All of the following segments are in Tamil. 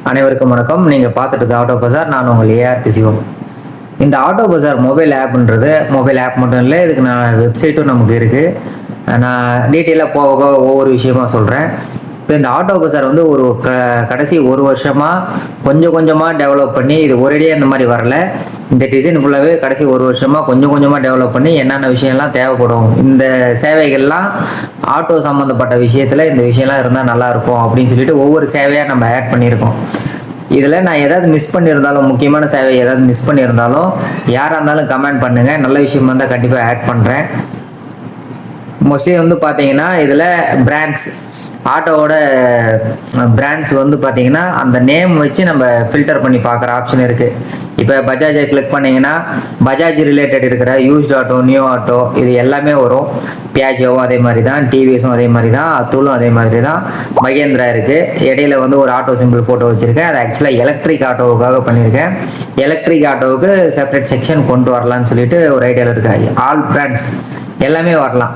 அனைவருக்கும் வணக்கம். நீங்கள் பார்த்துட்டு இருக்க ஆட்டோ பஜார். நான் உங்கள் ஏஆர்பி சிவம். இந்த ஆட்டோ பஜார் மொபைல் ஆப்ன்றது மொபைல் ஆப் மட்டும் இல்லை, இதுக்கு நான் வெப்சைட்டும் நமக்கு இருக்குது. நான் டீட்டெயிலாக போக போக ஒவ்வொரு விஷயமா சொல்கிறேன். இப்போ இந்த ஆட்டோ பஜார் வந்து ஒரு கடைசி ஒரு வருஷமாக கொஞ்சம் கொஞ்சமாக டெவலப் பண்ணி, இது ஒரேடியாக இந்த மாதிரி வரல. இந்த டிசைன் ஃபுல்லாகவே கடைசி ஒரு வருஷமாக கொஞ்சம் கொஞ்சமாக டெவலப் பண்ணி என்னென்ன விஷயம்லாம் தேவைப்படும், இந்த சேவைகள்லாம் ஆட்டோ சம்மந்தப்பட்ட விஷயத்தில் இந்த விஷயம்லாம் இருந்தால் நல்லாயிருக்கும் அப்படின்னு சொல்லிட்டு ஒவ்வொரு சேவையாக நம்ம ஆட் பண்ணியிருக்கோம். இதில் நான் ஏதாவது மிஸ் பண்ணியிருந்தாலும், முக்கியமான சேவை ஏதாவது மிஸ் பண்ணியிருந்தாலும் யாராக இருந்தாலும் கமெண்ட் பண்ணுங்கள். நல்ல விஷயமா இருந்தால் கண்டிப்பாக ஆட் பண்ணுறேன். மோஸ்ட்லி வந்து பார்த்தீங்கன்னா இதில் பிராண்ட்ஸ், ஆட்டோவோட பிராண்ட்ஸ் வந்து பார்த்தீங்கன்னா அந்த நேம் வச்சு நம்ம ஃபில்டர் பண்ணி பார்க்குற ஆப்ஷன் இருக்குது. இப்போ பஜாஜை கிளிக் பண்ணிங்கன்னா பஜாஜ் ரிலேட்டட் இருக்கிற யூஸ்ட் ஆட்டோ, நியூ ஆட்டோ இது எல்லாமே வரும். பியாஜோவும் அதே மாதிரி தான், டிவிஎஸும் அதே மாதிரி தான், அத்துலும் அதே மாதிரி தான், மகேந்திரா இருக்குது. இடையில வந்து ஒரு ஆட்டோ சிம்பிள் ஃபோட்டோ வச்சுருக்கேன். அது ஆக்சுவலாக எலக்ட்ரிக் ஆட்டோவுக்காக பண்ணியிருக்கேன். எலக்ட்ரிக் ஆட்டோவுக்கு செப்பரேட் செக்ஷன் கொண்டு வரலான்னு சொல்லிட்டு ஒரு ஐடியாவில் இருக்காது. ஆல் பிராண்ட்ஸ் எல்லாமே வரலாம்.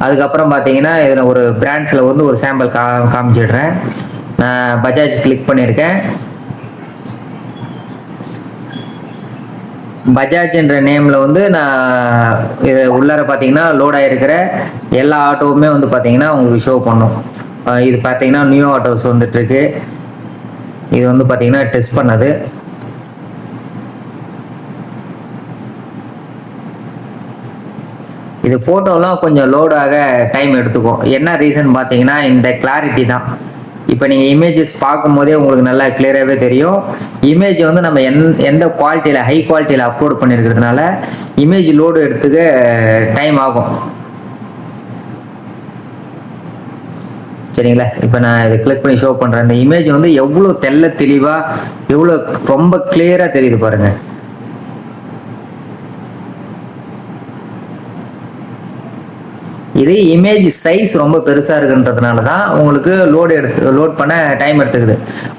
அதுக்கப்புறம் பார்த்தீங்கன்னா இதில் ஒரு பிராண்ட்ஸில் வந்து ஒரு சாம்பிள் காமிச்சிடுறேன். நான் பஜாஜ் கிளிக் பண்ணியிருக்கேன். பஜாஜ்ன்ற நேமில் வந்து நான் இது உள்ளார பார்த்தீங்கன்னா லோட் ஆகிருக்கிற எல்லா ஆட்டோவுமே வந்து பார்த்தீங்கன்னா உங்களுக்கு ஷோ பண்ணும். இது பார்த்தீங்கன்னா நியூ ஆட்டோஸ் வந்துட்டுருக்கு. இது வந்து பார்த்தீங்கன்னா டெஸ்ட் பண்ணது. இது ஃபோட்டோலாம் கொஞ்சம் லோடாக டைம் எடுத்துக்கும். என்ன ரீசன் பார்த்தீங்கன்னா இந்த கிளாரிட்டி தான். இப்போ நீங்கள் இமேஜஸ் பார்க்கும் போதே உங்களுக்கு நல்லா கிளியராகவே தெரியும். இமேஜ் வந்து நம்ம எந்த குவாலிட்டியில், ஹை குவாலிட்டியில் அப்லோட் பண்ணியிருக்கிறதுனால இமேஜ் லோடு எடுத்துக்க டைம் ஆகும். சரிங்களா? இப்போ நான் இதை கிளிக் பண்ணி ஷோ பண்ணுறேன். இந்த இமேஜ் வந்து எவ்வளோ தெளிவாக, எவ்வளோ ரொம்ப கிளியராக தெரியுது பாருங்கள். இது இமேஜ் சைஸ் ரொம்ப பெருசாக இருக்குன்றதுனால தான் உங்களுக்கு லோட் பண்ண டைம் எடுத்துக்குது.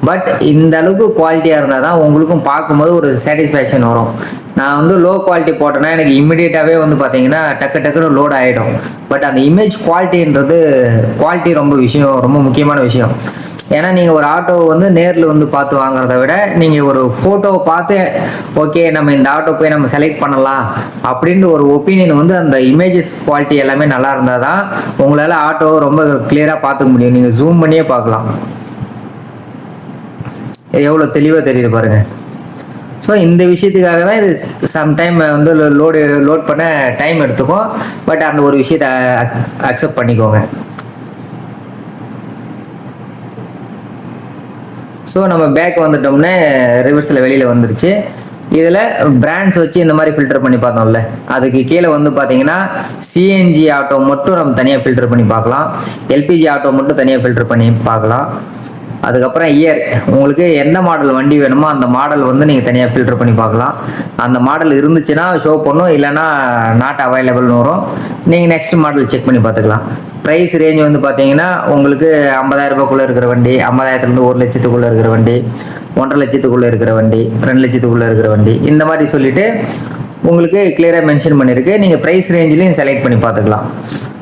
பட் இந்த அளவுக்கு குவாலிட்டியாக இருந்தால் தான் உங்களுக்கும் பார்க்கும்போது ஒரு சாட்டிஸ்ஃபேக்ஷன் வரும். நான் வந்து லோ குவாலிட்டி போட்டேன்னா எனக்கு இம்மிடியேட்டாகவே வந்து பார்த்தீங்கன்னா டக்குன்னு லோட் ஆகிடும். பட் அந்த இமேஜ் குவாலிட்டி ரொம்ப முக்கியமான விஷயம். ஏன்னா நீங்கள் ஒரு ஆட்டோவை வந்து நேரில் வந்து பார்த்து வாங்குறத விட நீங்கள் ஒரு ஃபோட்டோவை பார்த்து ஓகே நம்ம இந்த ஆட்டோ போய் நம்ம செலக்ட் பண்ணலாம் அப்படின்ற ஒரு ஒப்பீனியன் வந்து அந்த இமேஜஸ் குவாலிட்டி எல்லாமே நல்லா இருந்தால் தான் உங்களால் ஆட்டோவை ரொம்ப கிளியராக பார்த்துக்க முடியும். நீங்கள் ஜூம் பண்ணியே பார்க்கலாம். எவ்வளோ தெளிவாக தெரியுது பாருங்கள். ஸோ இந்த விஷயத்துக்காக தான் இது சம்டைம் வந்து லோட் பண்ண டைம் எடுத்துக்கும். பட் அந்த ஒரு விஷயத்தை அக்செப்ட் பண்ணிக்கோங்க. ஸோ நம்ம பேக் வந்துட்டோம்னா ரிவர்ஸில் வெளியில் வந்துருச்சு. இதில் பிராண்ட்ஸ் வச்சு இந்த மாதிரி ஃபில்டர் பண்ணி பார்த்தோம்ல, அதுக்கு கீழே வந்து பார்த்தீங்கன்னா சிஎன்ஜி ஆட்டோ மட்டும் நம்ம தனியாக ஃபில்டர் பண்ணி பார்க்கலாம். எல்பிஜி ஆட்டோ மட்டும் தனியாக ஃபில்டர் பண்ணி பார்க்கலாம். அதுக்கப்புறம் இயர், உங்களுக்கு எந்த மாடல் வண்டி வேணுமோ அந்த மாடல் வந்து நீங்கள் தனியாக ஃபில்டர் பண்ணி பார்க்கலாம். அந்த மாடல் இருந்துச்சுன்னா ஷோ பண்ணும், இல்லைன்னா நாட் அவைலபிள்னு வரும். நீங்கள் நெக்ஸ்ட் மாடல் செக் பண்ணி பார்த்துக்கலாம். ப்ரைஸ் ரேஞ்ச் வந்து பார்த்தீங்கன்னா உங்களுக்கு 50,000 ரூபாய்க்குள்ளே இருக்கிற வண்டி, 50,000லேருந்து 1 லட்சத்துக்குள்ளே இருக்கிற வண்டி, 1.5 லட்சத்துக்குள்ளே இருக்கிற வண்டி, 2 லட்சத்துக்குள்ளே இருக்கிற வண்டி, இந்த மாதிரி சொல்லிவிட்டு உங்களுக்கு கிளியராக மென்ஷன் பண்ணியிருக்கு. நீங்கள் ப்ரைஸ் ரேஞ்சிலையும் செலக்ட் பண்ணி பார்த்துக்கலாம்.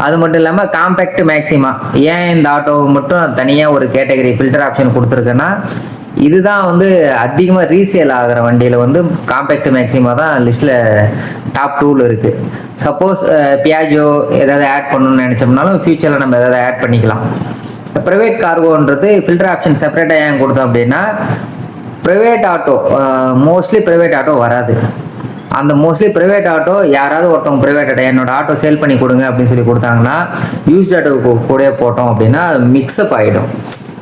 அது மட்டும் இல்லாமல் காம்பேக்ட் மேக்ஸிமா, ஏன் இந்த ஆட்டோவை மட்டும் தனியாக ஒரு கேட்டகரி ஃபில்டர் ஆப்ஷன் கொடுத்துருக்கேன்னா, இதுதான் வந்து அதிகமாக ரீசேல் ஆகிற வண்டியில் வந்து காம்பேக்ட் மேக்ஸிமா தான் லிஸ்ட்டில் டாப் 2ல் இருக்குது. சப்போஸ் பியாஜோ ஏதாவது ஆட் பண்ணணும்னு நினச்சோம்னாலும் ஃபியூச்சரில் நம்ம ஏதாவது ஆட் பண்ணிக்கலாம். ப்ரைவேட் கார்கோன்றது ஃபில்டர் ஆப்ஷன் செப்பரேட்டாக ஏன் கொடுத்தோம் அப்படின்னா, private auto mostly private auto வராது. அந்த மோஸ்ட்லி ப்ரைவேட் ஆட்டோ யாராவது ஒருத்தவங்க ப்ரைவேட் ஆட்டோ என்னோட ஆட்டோ சேல் பண்ணி கொடுங்க அப்படின்னு சொல்லி கொடுத்தாங்கன்னா யூஸ்ட் ஆட்டோ கூட போட்டோம் அப்படின்னா மிக்ஸ்அப் ஆகிடும்.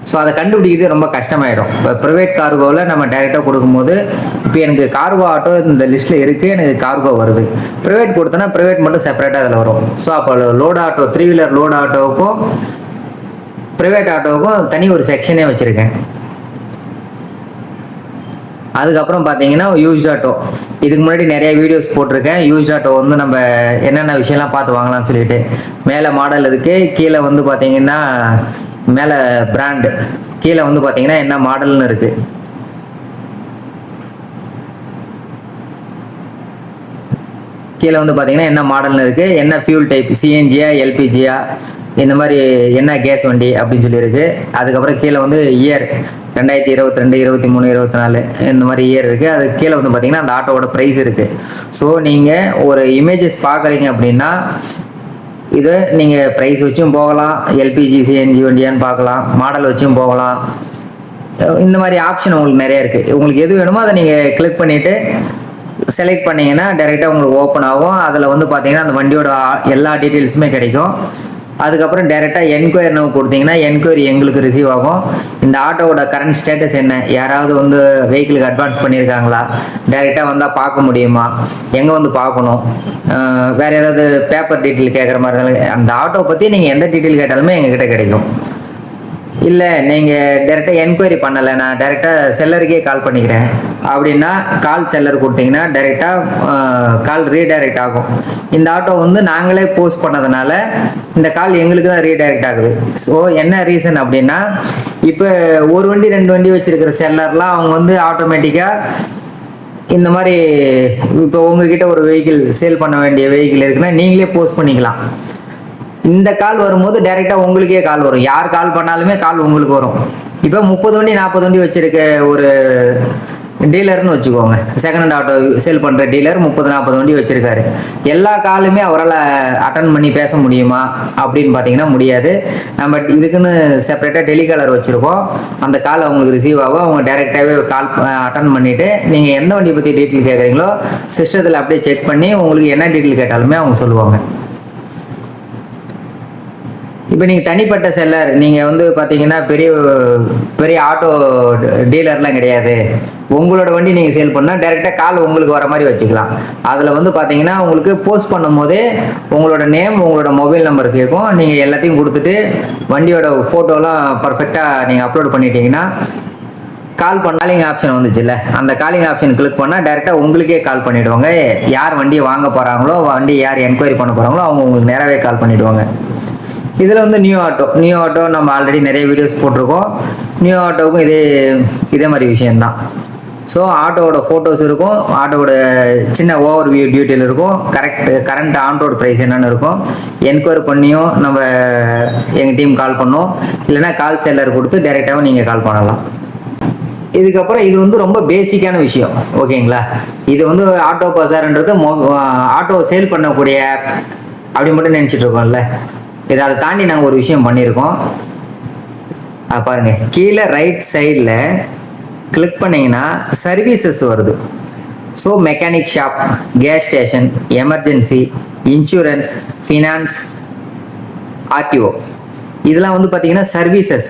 ஸோ அதை கண்டுபிடிக்கிறது ரொம்ப கஷ்டமாயிடும். இப்போ ப்ரைவேட் கார்கோவில் நம்ம டைரெக்டாக கொடுக்கும்போது, இப்போ எனக்கு கார்கோ ஆட்டோ இந்த லிஸ்ட்டில் இருக்குது, எனக்கு கார்கோ வருது, ப்ரைவேட் கொடுத்தோன்னா ப்ரைவேட் மட்டும் செப்பரேட்டாக அதில் வரும். ஸோ அப்போ லோட் ஆட்டோ, 3 வீலர் லோட் ஆட்டோவுக்கும் ப்ரைவேட் ஆட்டோவுக்கும் தனி ஒரு செக்ஷனே வச்சுருக்கேன். அதுக்கப்புறம் பார்த்தீங்கன்னா யூஸ்ட் ஆட்டோ, இதுக்கு முன்னாடி நிறைய வீடியோஸ் போட்டிருக்கேன். யூஸ்ட் ஆட்டோ வந்து நம்ம என்னென்ன விஷயம்லாம் பார்த்து வாங்கலாம்னு சொல்லிட்டு, மேலே மாடல் இருக்குது, கீழே வந்து பார்த்தீங்கன்னா மேலே பிராண்டு, கீழே வந்து பார்த்தீங்கன்னா என்ன மாடல்னு இருக்குது. கீழே வந்து பார்த்தீங்கன்னா என்ன மாடல்னு இருக்குது, என்ன ஃபியூல் டைப், சிஎன்ஜியா எல்பிஜியா, இந்த மாதிரி என்ன கேஸ் வண்டி அப்படின்னு சொல்லியிருக்கு. அதுக்கப்புறம் கீழே வந்து இயர் 2022, 23, 24 இந்த மாதிரி இயர் இருக்குது. அது கீழே வந்து பார்த்தீங்கன்னா அந்த ஆட்டோவோட ப்ரைஸ் இருக்குது. ஸோ நீங்கள் ஒரு இமேஜஸ் பார்க்குறீங்க அப்படின்னா இதை நீங்கள் ப்ரைஸ் வச்சும் போகலாம், எல்பிஜி சிஎன்ஜி வண்டியான்னு பார்க்கலாம், மாடல் வச்சும் போகலாம். இந்த மாதிரி ஆப்ஷன் உங்களுக்கு நிறைய இருக்குது. உங்களுக்கு எது வேணுமோ அதை நீங்கள் கிளிக் பண்ணிவிட்டு செலக்ட் பண்ணிங்கன்னா டைரெக்டாக உங்களுக்கு ஓப்பன் ஆகும். அதில் வந்து பார்த்தீங்கன்னா அந்த வண்டியோட எல்லா டீட்டெயில்ஸுமே கிடைக்கும். அதுக்கப்புறம் டைரெக்டாக என்கொயரி நம்ம கொடுத்தீங்கன்னா என்கொயரி எங்களுக்கு ரிசீவ் ஆகும். இந்த ஆட்டோவோட கரண்ட் ஸ்டேட்டஸ் என்ன, யாராவது வந்து வெஹிக்கிளுக்கு அட்வான்ஸ் பண்ணியிருக்காங்களா, டைரெக்டாக வந்தால் பார்க்க முடியுமா, எங்கே வந்து பார்க்கணும், வேறு ஏதாவது பேப்பர் டீட்டெயில் கேட்குற மாதிரி இருந்தாலும் அந்த ஆட்டோ பற்றி நீங்கள் எந்த டீட்டெயில் கேட்டாலுமே எங்ககிட்ட கிடைக்கும். இல்லை நீங்கள் டைரெக்டாக என்கொயரி பண்ணலை, நான் டைரெக்டாக செல்லருக்கே கால் பண்ணிக்கிறேன் அப்படின்னா கால் செல்லர் கொடுத்தீங்கன்னா டைரெக்டாக கால் ரீடைரக்ட் ஆகும். இந்த ஆட்டோ வந்து நாங்களே போஸ்ட் பண்ணதுனால இந்த கால் எங்களுக்கு தான் ரீடைரக்ட் ஆகுது. ஸோ என்ன ரீசன் அப்படின்னா, இப்போ ஒரு வண்டி 2 வண்டி வச்சுருக்கிற செல்லர்லாம் அவங்க வந்து ஆட்டோமேட்டிக்காக இந்த மாதிரி இப்போ உங்ககிட்ட ஒரு வெஹிக்கிள் சேல் பண்ண வேண்டிய வெஹிக்கிள் இருக்குன்னா நீங்களே போஸ்ட் பண்ணிக்கலாம். இந்த கால் வரும்போது டைரெக்டாக உங்களுக்கே கால் வரும். யார் கால் பண்ணாலுமே கால் உங்களுக்கு வரும். இப்போ 30 வண்டி 40 வண்டி வச்சுருக்க ஒரு டீலர்னு வச்சுக்கோங்க, செகண்ட் ஹேண்ட் ஆட்டோ சேல் பண்ணுற டீலர் 30-40 வண்டி வச்சுருக்காரு. எல்லா காலுமே அவரால் அட்டன் பண்ணி பேச முடியுமா அப்படின்னு பார்த்தீங்கன்னா முடியாது. நம்ம இதுக்குன்னு செப்பரேட்டாக டெலிகாலர் வச்சுருக்கோம். அந்த கால் அவங்களுக்கு ரிசீவ் ஆகும். அவங்க டைரெக்டாகவே கால் அட்டன் பண்ணிவிட்டு நீங்கள் எந்த வண்டி பற்றி டீட்டெயில் கேட்குறீங்களோ சிஸ்டத்தில் அப்படியே செக் பண்ணி உங்களுக்கு என்ன டீட்டெயில் கேட்டாலுமே அவங்க சொல்லுவாங்க. இப்போ நீங்கள் தனிப்பட்ட செல்லர், நீங்கள் வந்து பார்த்தீங்கன்னா பெரிய பெரிய ஆட்டோ டீலர்லாம் கிடையாது, உங்களோட வண்டி நீங்கள் சேல் பண்ணால் டைரெக்டாக கால் உங்களுக்கு வர மாதிரி வச்சுக்கலாம். அதில் வந்து பார்த்தீங்கன்னா உங்களுக்கு போஸ்ட் பண்ணும் போதே உங்களோட நேம், உங்களோட மொபைல் நம்பர் கேட்கும். நீங்கள் எல்லாத்தையும் கொடுத்துட்டு வண்டியோட ஃபோட்டோலாம் பர்ஃபெக்டாக நீங்கள் அப்லோட் பண்ணிட்டீங்கன்னா கால் பண்ணாலிங் ஆப்ஷன் வந்துச்சுல்ல, அந்த காலிங் ஆப்ஷன் கிளிக் பண்ணால் டைரெக்டாக உங்களுக்கே கால் பண்ணிவிடுவாங்க. யார் வண்டியை வாங்க போகிறாங்களோ, வண்டி யார் என்கொயரி பண்ண போகிறாங்களோ அவங்க உங்களுக்கு நேராகவே கால் பண்ணிவிடுவாங்க. இதில் வந்து நியூ ஆட்டோ நம்ம ஆல்ரெடி நிறைய வீடியோஸ் போட்டிருக்கோம். நியூ ஆட்டோவுக்கும் இதே மாதிரி விஷயந்தான். ஸோ ஆட்டோவோட ஃபோட்டோஸ் இருக்கும், ஆட்டோவோட சின்ன ஓவர் வியூ டீட்டெயில் இருக்கும், கரண்ட் ஆன் ரோடு ப்ரைஸ் என்னென்னு இருக்கும். என்கொயரி பண்ணியும் நம்ம எங்கள் டீம் கால் பண்ணோம், இல்லைனா கால் செல்லர் கொடுத்து டைரெக்டாகவும் நீங்கள் கால் பண்ணலாம். இதுக்கப்புறம் இது வந்து ரொம்ப பேசிக்கான விஷயம், ஓகேங்களா. இது வந்து ஆட்டோ பஸார்ன்றது ஆட்டோ சேல் பண்ணக்கூடிய ஆப் அப்படி மட்டும் நினச்சிட்டு இருக்கோம்ல. இதை அதை தாண்டி நாங்கள் ஒரு விஷயம் பண்ணியிருக்கோம். பாருங்கள், கீழே ரைட் சைடில் கிளிக் பண்ணிங்கன்னா சர்வீசஸ் வருது. So mechanic shop, gas station, emergency, insurance, finance, RTO, இதெல்லாம் வந்து பார்த்தீங்கன்னா சர்வீசஸ்.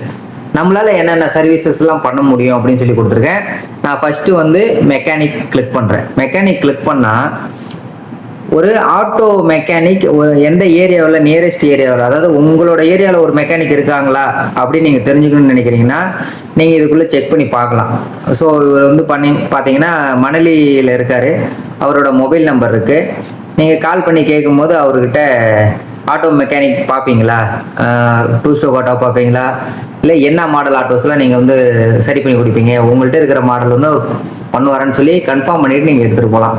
நம்மளால் என்னென்ன சர்வீசஸ்லாம் பண்ண முடியும் அப்படின்னு சொல்லி கொடுத்துருக்கேன். நான் ஃபஸ்ட்டு வந்து மெக்கானிக் கிளிக் பண்ணுறேன். மெக்கானிக் கிளிக் பண்ணால் ஒரு ஆட்டோ மெக்கானிக் எந்த ஏரியாவில், நியரஸ்ட் ஏரியாவில், அதாவது உங்களோட ஏரியாவில் ஒரு மெக்கானிக் இருக்காங்களா அப்படின்னு நீங்கள் தெரிஞ்சுக்கணும்னு நினைக்கிறீங்கன்னா நீங்கள் இதுக்குள்ளே செக் பண்ணி பார்க்கலாம். ஸோ இவர் வந்து பார்த்தீங்கன்னா மணலியில் இருக்கார். அவரோட மொபைல் நம்பர் இருக்குது. நீங்கள் கால் பண்ணி கேட்கும்போது அவர்கிட்ட ஆட்டோ மெக்கானிக் பார்ப்பீங்களா, 2 ஸ்ட்ரோக் ஆட்டோ பார்ப்பீங்களா, இல்லை என்ன மாடல் ஆட்டோஸ்லாம் நீங்கள் வந்து சரி பண்ணி கொடுப்பீங்க, உங்கள்கிட்ட இருக்கிற மாடல் வந்து பண்ணுவாரன்னு சொல்லி கன்ஃபார்ம் பண்ணிவிட்டு நீங்கள் எடுத்துகிட்டு போகலாம்.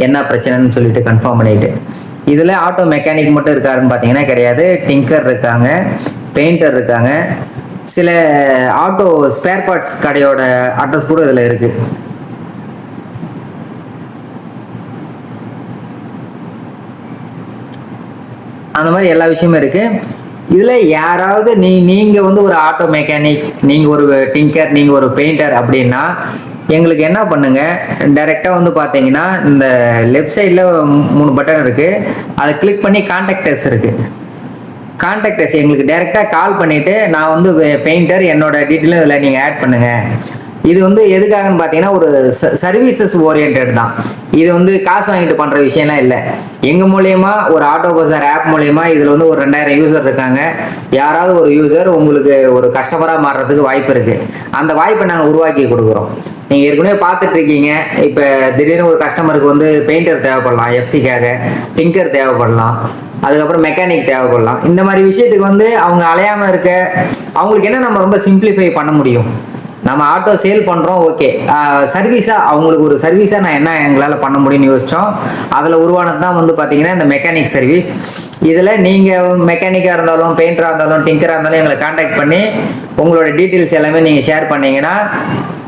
என்ன பிரச்சனைன்னு சொல்லிட்டு கன்ஃபார்ம் பண்ணிவிட்டு. இதில் ஆட்டோ மெக்கானிக் மட்டும் இருக்காருன்னு பார்த்தீங்கன்னா கிடையாது. டிங்கர் இருக்காங்க, பெயிண்டர் இருக்காங்க, சில ஆட்டோ ஸ்பேர் பார்ட்ஸ் கடையோட அட்ரஸ் கூட இதில் இருக்குது. அந்த மாதிரி எல்லா விஷயமும் இருக்குது. இதில் யாராவது நீங்கள் வந்து ஒரு ஆட்டோ மெக்கானிக், நீங்கள் ஒரு டிங்கர், நீங்கள் ஒரு பெயிண்டர் அப்படின்னா எங்களுக்கு என்ன பண்ணுங்க, டைரெக்டாக வந்து பார்த்தீங்கன்னா இந்த லெஃப்ட் சைடில் 3 பட்டன் இருக்குது. அதை கிளிக் பண்ணி கான்டாக்டர்ஸ் இருக்குது. கான்டாக்டர்ஸ் எங்களுக்கு டைரெக்டாக கால் பண்ணிவிட்டு நான் வந்து பெயிண்டர், என்னோட டீட்டெயிலும் இதில் நீங்கள் ஆட் பண்ணுங்கள். இது வந்து எதுக்காகன்னு பார்த்தீங்கன்னா ஒரு சர்வீசஸ் ஓரியன்ட் தான். இது வந்து காசு வாங்கிட்டு பண்ணுற விஷயம்லாம் இல்லை. எங்கள் மூலயமா ஒரு ஆட்டோ பஸார் ஆப் மூலயமா இதில் வந்து ஒரு 2000 யூசர் இருக்காங்க. யாராவது ஒரு யூசர் உங்களுக்கு ஒரு கஸ்டமராக மாறுறதுக்கு வாய்ப்பு இருக்குது. அந்த வாய்ப்பை நாங்கள் உருவாக்கி கொடுக்குறோம். நீங்கள் ஏற்கனவே பார்த்துட்டு இருக்கீங்க. இப்போ திடீர்னு ஒரு கஸ்டமருக்கு வந்து பெயிண்டர் தேவைப்படலாம், எஃப்சிக்காக டிங்கர் தேவைப்படலாம், அதுக்கப்புறம் மெக்கானிக் தேவைப்படலாம். இந்த மாதிரி விஷயத்துக்கு வந்து அவங்க அலையாமல் இருக்க அவங்களுக்கு என்ன நம்ம ரொம்ப சிம்பிளிஃபை பண்ண முடியும். நம்ம ஆட்டோ சேல் பண்ணுறோம், ஓகே. சர்வீஸாக அவங்களுக்கு ஒரு சர்வீஸாக நான் என்ன எங்களால் பண்ண முடியும்னு யோசித்தோம். அதில் உருவானது தான் வந்து பார்த்தீங்கன்னா இந்த மெக்கானிக் சர்வீஸ். இதில் நீங்கள் மெக்கானிக்காக இருந்தாலும், பெயிண்டராக இருந்தாலும், டிங்கராக இருந்தாலும் எங்களை காண்டாக்ட் பண்ணி உங்களோட டீட்டெயில்ஸ் எல்லாமே நீங்கள் ஷேர் பண்ணிங்கன்னா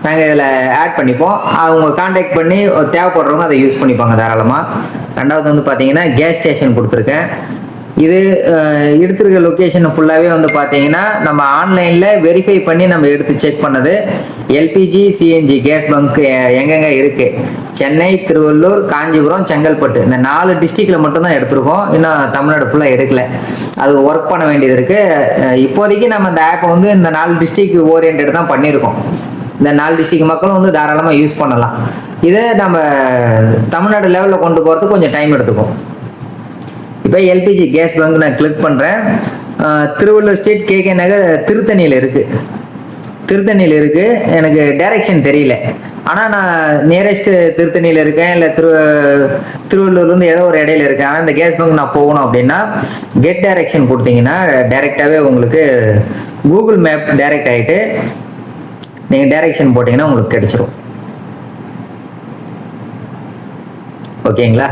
நாங்கள் இதில் ஆட் பண்ணிப்போம். அவங்க காண்டாக்ட் பண்ணி தேவைப்படுறவங்க அதை யூஸ் பண்ணிப்பாங்க தாராளமாக. ரெண்டாவது வந்து பார்த்தீங்கன்னா கேஸ் ஸ்டேஷன் கொடுத்துருக்கேன். இது எடுத்துருக்க லொக்கேஷன் ஃபுல்லாகவே வந்து பார்த்தீங்கன்னா நம்ம ஆன்லைனில் வெரிஃபை பண்ணி நம்ம எடுத்து செக் பண்ணது. எல்பிஜி சிஎன்ஜி கேஸ் பங்க் எங்கெங்கே இருக்குது, சென்னை, திருவள்ளூர், காஞ்சிபுரம், செங்கல்பட்டு, இந்த 4 டிஸ்ட்ரிக்டில் மட்டும்தான் எடுத்திருக்கோம். இன்னும் தமிழ்நாடு ஃபுல்லாக எடுக்கல. அது ஒர்க் பண்ண வேண்டியது இருக்குது. இப்போதைக்கு நம்ம இந்த ஆப்பை வந்து இந்த 4 டிஸ்ட்ரிக்ட் ஓரியன்ட் தான் பண்ணியிருக்கோம். இந்த 4 டிஸ்ட்ரிக்ட் மக்களும் வந்து தாராளமாக யூஸ் பண்ணலாம். இதை நம்ம தமிழ்நாடு லெவலில் கொண்டு போகிறதுக்கு கொஞ்சம் டைம் எடுத்துக்கும். இப்போ எல்பிஜி கேஸ் பங்க் நான் கிளிக் பண்ணுறேன். திருவள்ளூர் ஸ்ட்ரீட், கேகே நகர், திருத்தணியில் இருக்குது. எனக்கு டைரெக்ஷன் தெரியல. ஆனால் நான் நியரஸ்ட்டு திருத்தணியில் இருக்கேன், இல்லை திருவள்ளூர்லேருந்து ஏதோ ஒரு இடையில இருக்கேன். ஆனால் இந்த கேஸ் பங்க் நான் போகணும் அப்படின்னா கெட் டைரெக்ஷன் கொடுத்தீங்கன்னா டைரெக்டாகவே உங்களுக்கு கூகுள் மேப் டைரெக்ட் ஆகிட்டு நீங்கள் டைரெக்ஷன் போட்டிங்கன்னா உங்களுக்கு கிடைச்சிரும். ஓகேங்களா?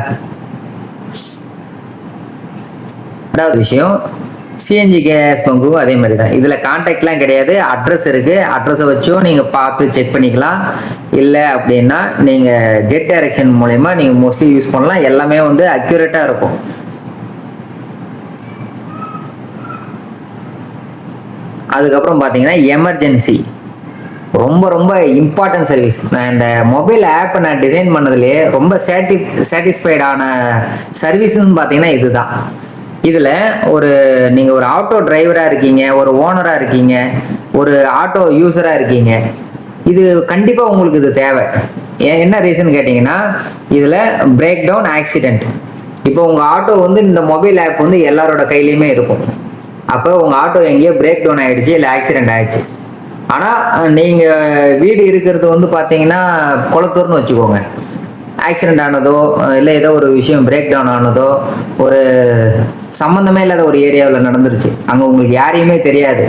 ரெண்டாவது விஷயம், சிஎன்ஜி கேஸ் பங்கும் அதே மாதிரி தான். இதில் கான்டாக்ட்லாம் கிடையாது, அட்ரஸ் இருக்குது. அட்ரஸை வச்சும் நீங்கள் பார்த்து செக் பண்ணிக்கலாம். இல்லை அப்படின்னா நீங்கள் கெட் டைரெக்ஷன் மூலயமா நீங்கள் மோஸ்ட்லி யூஸ் பண்ணலாம். எல்லாமே வந்து அக்யூரேட்டாக இருக்கும். அதுக்கப்புறம் பார்த்தீங்கன்னா எமர்ஜென்சி ரொம்ப ரொம்ப இம்பார்ட்டன்ட் சர்வீஸ். நான் இந்த மொபைல் ஆப்பை நான் டிசைன் பண்ணதுலேயே ரொம்ப சாட்டிஸ்ஃபைடான சர்வீஸ்ன்னு பார்த்தீங்கன்னா இதுதான். இதில் நீங்கள் ஒரு ஆட்டோ டிரைவராக இருக்கீங்க, ஒரு ஓனராக இருக்கீங்க, ஒரு ஆட்டோ யூஸராக இருக்கீங்க, இது கண்டிப்பாக உங்களுக்கு இது தேவை. என்ன ரீசன் கேட்டிங்கன்னா இதில் பிரேக் டவுன், ஆக்சிடெண்ட். இப்போ உங்கள் ஆட்டோ வந்து இந்த மொபைல் ஆப் வந்து எல்லாரோட கையிலையுமே இருக்கும். அப்போ உங்கள் ஆட்டோ எங்கேயோ பிரேக் டவுன் ஆகிடுச்சு, இல்லை ஆக்சிடெண்ட் ஆகிடுச்சு. ஆனால் நீங்கள் வீடு இருக்கிறது வந்து பார்த்தீங்கன்னா குளத்தூர்னு வச்சுக்கோங்க. ஆக்சிடெண்ட் ஆனதோ இல்லை ஏதோ ஒரு விஷயம் பிரேக் டவுன் ஆனதோ ஒரு சம்மந்தமே இல்லாத ஒரு ஏரியாவில் நடந்துருச்சு. அங்கே உங்களுக்கு யாரையுமே தெரியாது.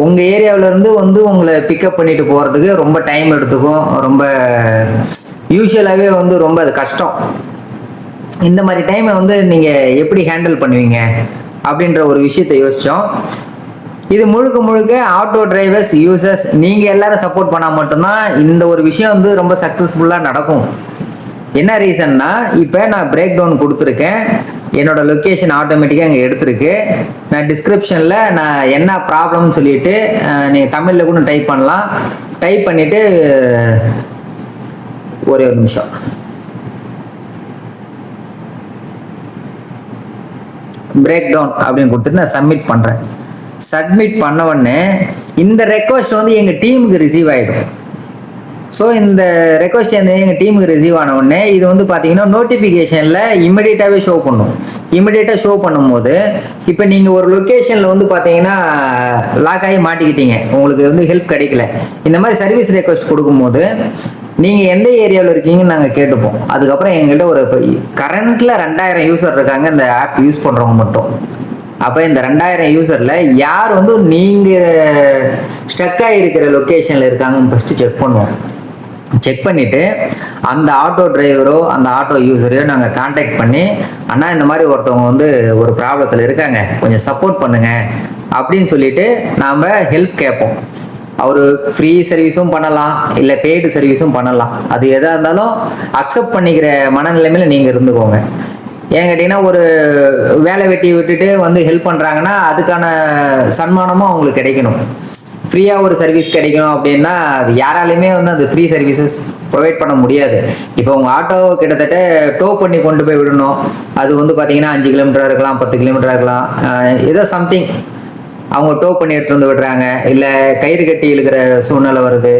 உங்கள் ஏரியாவிலேருந்து வந்து உங்களை பிக்கப் பண்ணிட்டு போகிறதுக்கு ரொம்ப டைம் எடுத்துக்கும். ரொம்ப யூஸ்வலாகவே வந்து ரொம்ப அது கஷ்டம். இந்த மாதிரி டைமை வந்து நீங்கள் எப்படி ஹேண்டில் பண்ணுவீங்க அப்படின்ற ஒரு விஷயத்தை யோசித்தோம். இது முழுக்க முழுக்க ஆட்டோ டிரைவர்ஸ், யூசர்ஸ், நீங்கள் எல்லாரும் சப்போர்ட் பண்ணால் மட்டும்தான் இந்த ஒரு விஷயம் வந்து ரொம்ப சக்ஸஸ்ஃபுல்லாக நடக்கும். என்ன ரீசன்னா, இப்போ நான் பிரேக் டவுன் கொடுத்துருக்கேன், என்னோட லொக்கேஷன் ஆட்டோமேட்டிக்காக இங்கே எடுத்துருக்கு. நான் டிஸ்கிரிப்ஷனில் நான் என்ன ப்ராப்ளம்னு சொல்லிட்டு நீங்கள் தமிழில் கூட டைப் பண்ணலாம். டைப் பண்ணிவிட்டு ஒரே ஒரு நிமிஷம், பிரேக் டவுன் அப்படின்னு கொடுத்துட்டு நான் சப்மிட் பண்ணுறேன். சப்மிட் பண்ண உடனே இந்த ரெக்வஸ்ட் வந்து எங்கள் டீமுக்கு ரிசீவ் ஆகிடும். ஸோ இந்த ரெக்வஸ்ட் வந்து எங்கள் டீமுக்கு ரிசீவ் ஆன உடனே இது வந்து பார்த்தீங்கன்னா நோட்டிஃபிகேஷனில் இமிடியேட்டாகவே ஷோ பண்ணும். இமிடியேட்டாக ஷோ பண்ணும்போது இப்போ நீங்கள் ஒரு லொக்கேஷனில் வந்து பார்த்தீங்கன்னா லாக் ஆகி மாட்டிக்கிட்டீங்க, உங்களுக்கு வந்து ஹெல்ப் கிடைக்கல, இந்த மாதிரி சர்வீஸ் ரெக்வஸ்ட் கொடுக்கும்போது நீங்கள் எந்த ஏரியாவில் இருக்கீங்கன்னு நாங்கள் கேட்டுப்போம். அதுக்கப்புறம் எங்கள்கிட்ட ஒரு கரண்ட்டில் 2000 யூசர் இருக்காங்க இந்த ஆப் யூஸ் பண்ணுறவங்க மட்டும். அப்போ இந்த 2000 யூசரில் யார் வந்து நீங்கள் ஸ்டக்காக இருக்கிற லொக்கேஷனில் இருக்காங்கன்னு ஃபஸ்ட்டு செக் பண்ணுவோம். செக் பண்ணிவிட்டு அந்த ஆட்டோ டிரைவரோ அந்த ஆட்டோ யூஸரையோ நாங்கள் காண்டாக்ட் பண்ணி, அண்ணா இந்த மாதிரி ஒருத்தவங்க வந்து ஒரு ப்ராப்ளத்தில் இருக்காங்க, கொஞ்சம் சப்போர்ட் பண்ணுங்கள் அப்படின்னு சொல்லிட்டு நாம் ஹெல்ப் கேட்போம். அவர் ஃப்ரீ சர்வீஸும் பண்ணலாம், இல்லை பெய்டு சர்வீஸும் பண்ணலாம். அது எதாக இருந்தாலும் அக்செப்ட் பண்ணிக்கிற மனநிலைமையில் நீங்கள் இருந்துக்கோங்க. ஏன் கேட்டிங்கன்னா ஒரு வேலை வெட்டி விட்டுட்டு வந்து ஹெல்ப் பண்ணுறாங்கன்னா அதுக்கான சன்மானமும் அவங்களுக்கு கிடைக்கணும். ஃப்ரீயாக ஒரு சர்வீஸ் கிடைக்கணும் அப்படின்னா அது யாராலையுமே வந்து அந்த ஃப்ரீ சர்வீசஸ் ப்ரொவைட் பண்ண முடியாது. இப்போ உங்கள் ஆட்டோ கிட்டத்தட்ட டோ பண்ணி கொண்டு போய் விடணும். அது வந்து பார்த்தீங்கன்னா 5 கிலோமீட்டராக இருக்கலாம், 10 கிலோமீட்டராக இருக்கலாம், ஏதோ சம்திங் அவங்க டோ பண்ணி எடுத்து வந்து விடுறாங்க, இல்லை கயிறு கட்டி இழுக்கிற சூழ்நிலை வருது.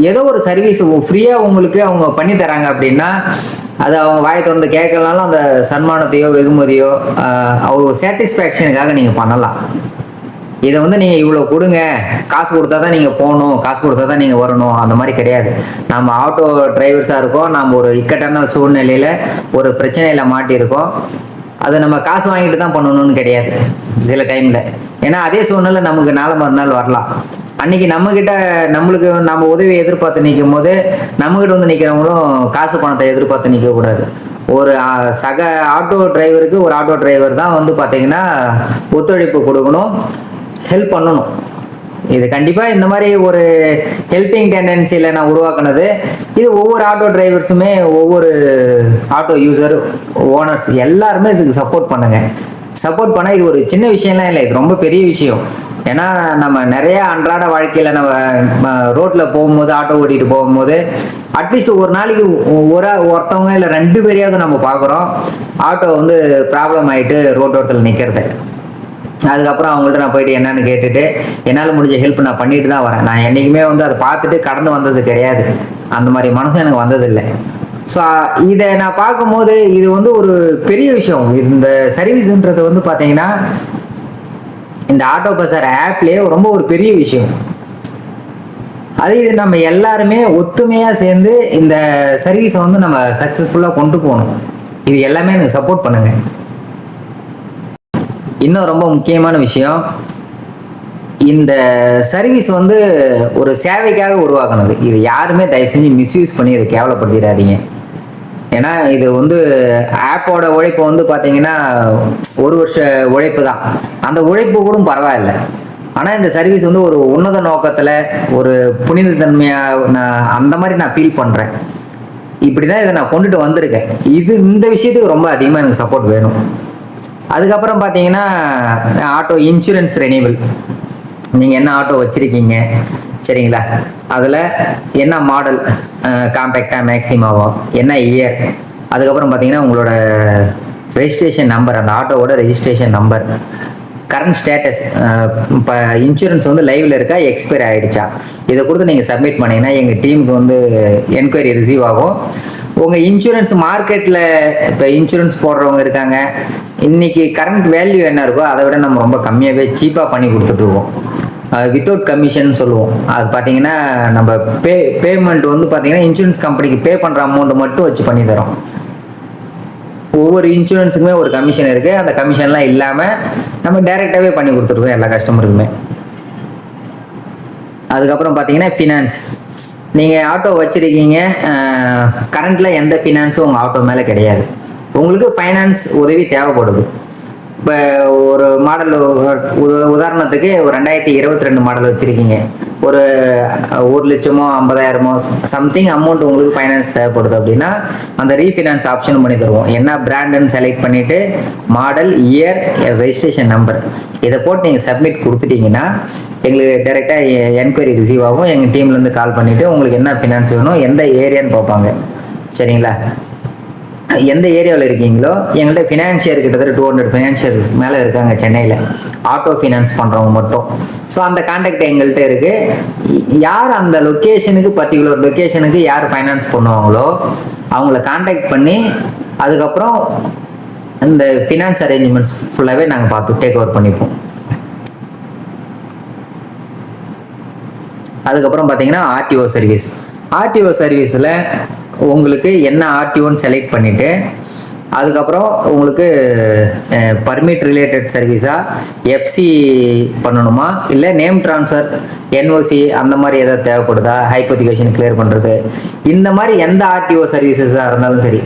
ஏதோ ஒரு சர்வீஸ் ஃப்ரீயாக உங்களுக்கு அவங்க பண்ணி தராங்க அப்படின்னா அது அவங்க வாயை திறந்து கேட்கலனாலும் அந்த சன்மானத்தையோ வெகுமதியோ அவங்க சாட்டிஸ்ஃபேக்ஷனுக்காக நீங்கள் பண்ணலாம். இதை வந்து நீங்கள் இவ்வளோ கொடுங்க, காசு கொடுத்தா தான் நீங்கள் போகணும், காசு கொடுத்தா தான் நீங்கள் வரணும், அந்த மாதிரி கிடையாது. நம்ம ஆட்டோ டிரைவர்ஸாக இருக்கோம், நம்ம ஒரு இக்கட்டான சூழ்நிலையில் ஒரு பிரச்சனையில் மாட்டியிருக்கோம். அதை நம்ம காசு வாங்கிட்டு தான் பண்ணணும்னு கிடையாது சில டைமில். ஏன்னா அதே சூழ்நிலை நமக்கு நாளை மறுநாள் வரலாம். அன்னைக்கு நம்மக்கிட்ட நம்மளுக்கு நம்ம உதவியை எதிர்பார்த்து நிற்கும் போது நம்மக்கிட்ட வந்து நிற்கிறவங்களும் காசு பணத்தை எதிர்பார்த்து நிற்கக்கூடாது. ஒரு சக ஆட்டோ டிரைவருக்கு ஒரு ஆட்டோ டிரைவர் தான் வந்து பார்த்தீங்கன்னா ஒத்துழைப்பு கொடுக்கணும், ஹெல்ப் பண்ணணும். இது கண்டிப்பாக இந்த மாதிரி ஒரு ஹெல்பிங் டெண்டன்சியில் நான் உருவாக்குனது. இது ஒவ்வொரு ஆட்டோ டிரைவர்ஸுமே ஒவ்வொரு ஆட்டோ யூசர் ஓனர்ஸ் எல்லாருமே இதுக்கு சப்போர்ட் பண்ணுங்க. சப்போர்ட் பண்ணால் இது ஒரு சின்ன விஷயம்லாம் இல்லை, இது ரொம்ப பெரிய விஷயம். ஏன்னா நம்ம நிறைய அன்றாட வாழ்க்கையில் நம்ம ரோட்டில் போகும்போது ஆட்டோ ஓட்டிகிட்டு போகும்போது அட்லீஸ்ட் ஒரு நாளைக்கு ஒருத்தவங்க இல்லை 2 பேரையாவது நம்ம பார்க்குறோம் ஆட்டோ வந்து ப்ராப்ளம் ஆகிட்டு ரோட்டோரத்தில் நிற்கிறது. அதுக்கப்புறம் அவங்கள்ட்ட நான் போயிட்டு என்னன்னு கேட்டுட்டு என்னால் முடிஞ்ச ஹெல்ப் நான் பண்ணிட்டு தான் வரேன். நான் என்றைக்குமே வந்து அதை பார்த்துட்டு கடந்து வந்தது கிடையாது, அந்த மாதிரி மனசும் எனக்கு வந்ததில்லை. ஸோ இதை நான் பார்க்கும்போது இது வந்து ஒரு பெரிய விஷயம். இந்த சர்வீஸ்ன்றது வந்து பார்த்தீங்கன்னா இந்த ஆட்டோ பஸார் ஆப்லேயே ரொம்ப ஒரு பெரிய விஷயம். அது இது நம்ம எல்லாருமே ஒத்துமையாக சேர்ந்து இந்த சர்வீஸை வந்து நம்ம சக்ஸஸ்ஃபுல்லாக கொண்டு போகணும். இது எல்லாமே எனக்கு சப்போர்ட் பண்ணுங்கள். இன்னும் ரொம்ப முக்கியமான விஷயம், இந்த சர்வீஸ் வந்து ஒரு சேவைக்காக உருவாக்குனது. இது யாருமே தயவு செஞ்சு மிஸ்யூஸ் பண்ணி இதை கேவலப்படுத்திடாதீங்க. ஏன்னா இது வந்து ஆப்போட உழைப்பு வந்து பார்த்தீங்கன்னா 1 வருஷ உழைப்பு தான். அந்த உழைப்பு கூட பரவாயில்லை. ஆனால் இந்த சர்வீஸ் வந்து ஒரு உன்னத நோக்கத்தில் ஒரு புனித தன்மையாக நான் அந்த மாதிரி நான் ஃபீல் பண்ணுறேன். இப்படி தான் இதை நான் கொண்டுட்டு வந்திருக்கேன். இந்த விஷயத்துக்கு ரொம்ப அதிகமாக எனக்கு சப்போர்ட் வேணும். அதுக்கப்புறம் பார்த்தீங்கன்னா ஆட்டோ இன்சூரன்ஸ் ரெனிவல். நீங்கள் என்ன ஆட்டோ வச்சுருக்கீங்க சரிங்களா, அதில் என்ன மாடல், காம்பேக்டா மேக்ஸிமாவோ, என்ன இயர், அதுக்கப்புறம் பார்த்தீங்கன்னா உங்களோட ரெஜிஸ்ட்ரேஷன் நம்பர், அந்த ஆட்டோவோட ரெஜிஸ்ட்ரேஷன் நம்பர், கரண்ட் ஸ்டேட்டஸ், இப்போ இன்சூரன்ஸ் வந்து லைவில் இருக்கா எக்ஸ்பைர் ஆகிடுச்சா, இதை கொடுத்து நீங்கள் சப்மிட் பண்ணிங்கன்னா எங்கள் டீமுக்கு வந்து என்கொயரி ரிசீவ் ஆகும். உங்கள் இன்சூரன்ஸ் மார்க்கெட்டில் இப்போ இன்சூரன்ஸ் போடுறவங்க இருக்காங்க, இன்றைக்கி கரண்ட் வேல்யூ என்ன இருக்கோ அதை விட நம்ம ரொம்ப கம்மியாகவே சீப்பாக பண்ணி கொடுத்துட்ருக்கோம். வித்தவுட் கமிஷன் சொல்லுவோம். அது பார்த்தீங்கன்னா நம்ம பேமெண்ட் வந்து பார்த்தீங்கன்னா இன்சூரன்ஸ் கம்பெனிக்கு பே பண்ணுற அமௌண்ட்டு மட்டும் வச்சு பண்ணி தரோம். ஒவ்வொரு இன்சூரன்ஸுக்குமே ஒரு கமிஷன் இருக்குது. அந்த கமிஷன்லாம் இல்லாமல் நம்ம டைரெக்டாகவே பண்ணி கொடுத்துருக்கோம் எல்லா கஸ்டமருக்குமே. அதுக்கப்புறம் பார்த்தீங்கன்னா ஃபினான்ஸ். நீங்கள் ஆட்டோ வச்சுருக்கீங்க, கரண்ட்டில் எந்த ஃபினான்ஸும் உங்கள் ஆட்டோ மேலே கிடையாது. உங்களுக்கு ஃபைனான்ஸ் உதவி தேவைப்படுது. இப்போ ஒரு மாடல் உதாரணத்துக்கு ஒரு 2022 மாடல் வச்சுருக்கீங்க, ஒரு 1,50,000 சம்திங் அமௌண்ட் உங்களுக்கு ஃபைனான்ஸ் தேவைப்படுது அப்படின்னா அந்த ரீஃபினான்ஸ் ஆப்ஷன் பண்ணி தருவோம். என்ன பிராண்டுன்னு செலக்ட் பண்ணிவிட்டு மாடல், இயர், ரெஜிஸ்ட்ரேஷன் நம்பர் இதை போட்டு நீங்கள் சப்மிட் கொடுத்துட்டீங்கன்னா எங்களுக்கு டைரெக்டாக என்கொயரி ரிசீவ் ஆகும். எங்கள் டீம்லேருந்து கால் பண்ணிவிட்டு உங்களுக்கு என்ன ஃபினான்ஸ் வேணும், எந்த ஏரியான்னு பார்ப்பாங்க சரிங்களா. எந்த ஏரியாவில் இருக்கீங்களோ எங்கள்கிட்ட ஃபினான்ஷியர் கிட்டத்தட்ட 200 ஃபினான்ஷியர்ஸ் மேலே இருக்காங்க சென்னையில், ஆட்டோ ஃபினான்ஸ் பண்ணுறவங்க மட்டும். ஸோ அந்த கான்டாக்ட் எங்கள்கிட்ட இருக்குது. யார் அந்த லொக்கேஷனுக்கு பர்டிகுலர் லொக்கேஷனுக்கு யார் ஃபைனான்ஸ் பண்ணுவாங்களோ அவங்கள கான்டாக்ட் பண்ணி அதுக்கப்புறம் இந்த ஃபினான்ஸ் அரேஞ்ச்மெண்ட்ஸ் ஃபுல்லாகவே நாங்கள் பார்த்து டேக் ஓவர் பண்ணிப்போம். அதுக்கப்புறம் பார்த்தீங்கன்னா ஆர்டிஓ சர்வீஸ். ஆர்டிஓ சர்வீஸில் உங்களுக்கு என்ன ஆர்டிஓன்னு செலக்ட் பண்ணிவிட்டு அதுக்கப்புறம் உங்களுக்கு பர்மிட் ரிலேட்டட் சர்வீஸா, எஃப்சி பண்ணணுமா, இல்லை நேம் ட்ரான்ஸ்ஃபர், என்ஓசி அந்த மாதிரி எதாவது தேவைப்படுதா, ஹைப்போதிகேஷன் கிளியர் பண்ணுறது, இந்த மாதிரி எந்த ஆர்டிஓ சர்வீசஸாக இருந்தாலும் சரி,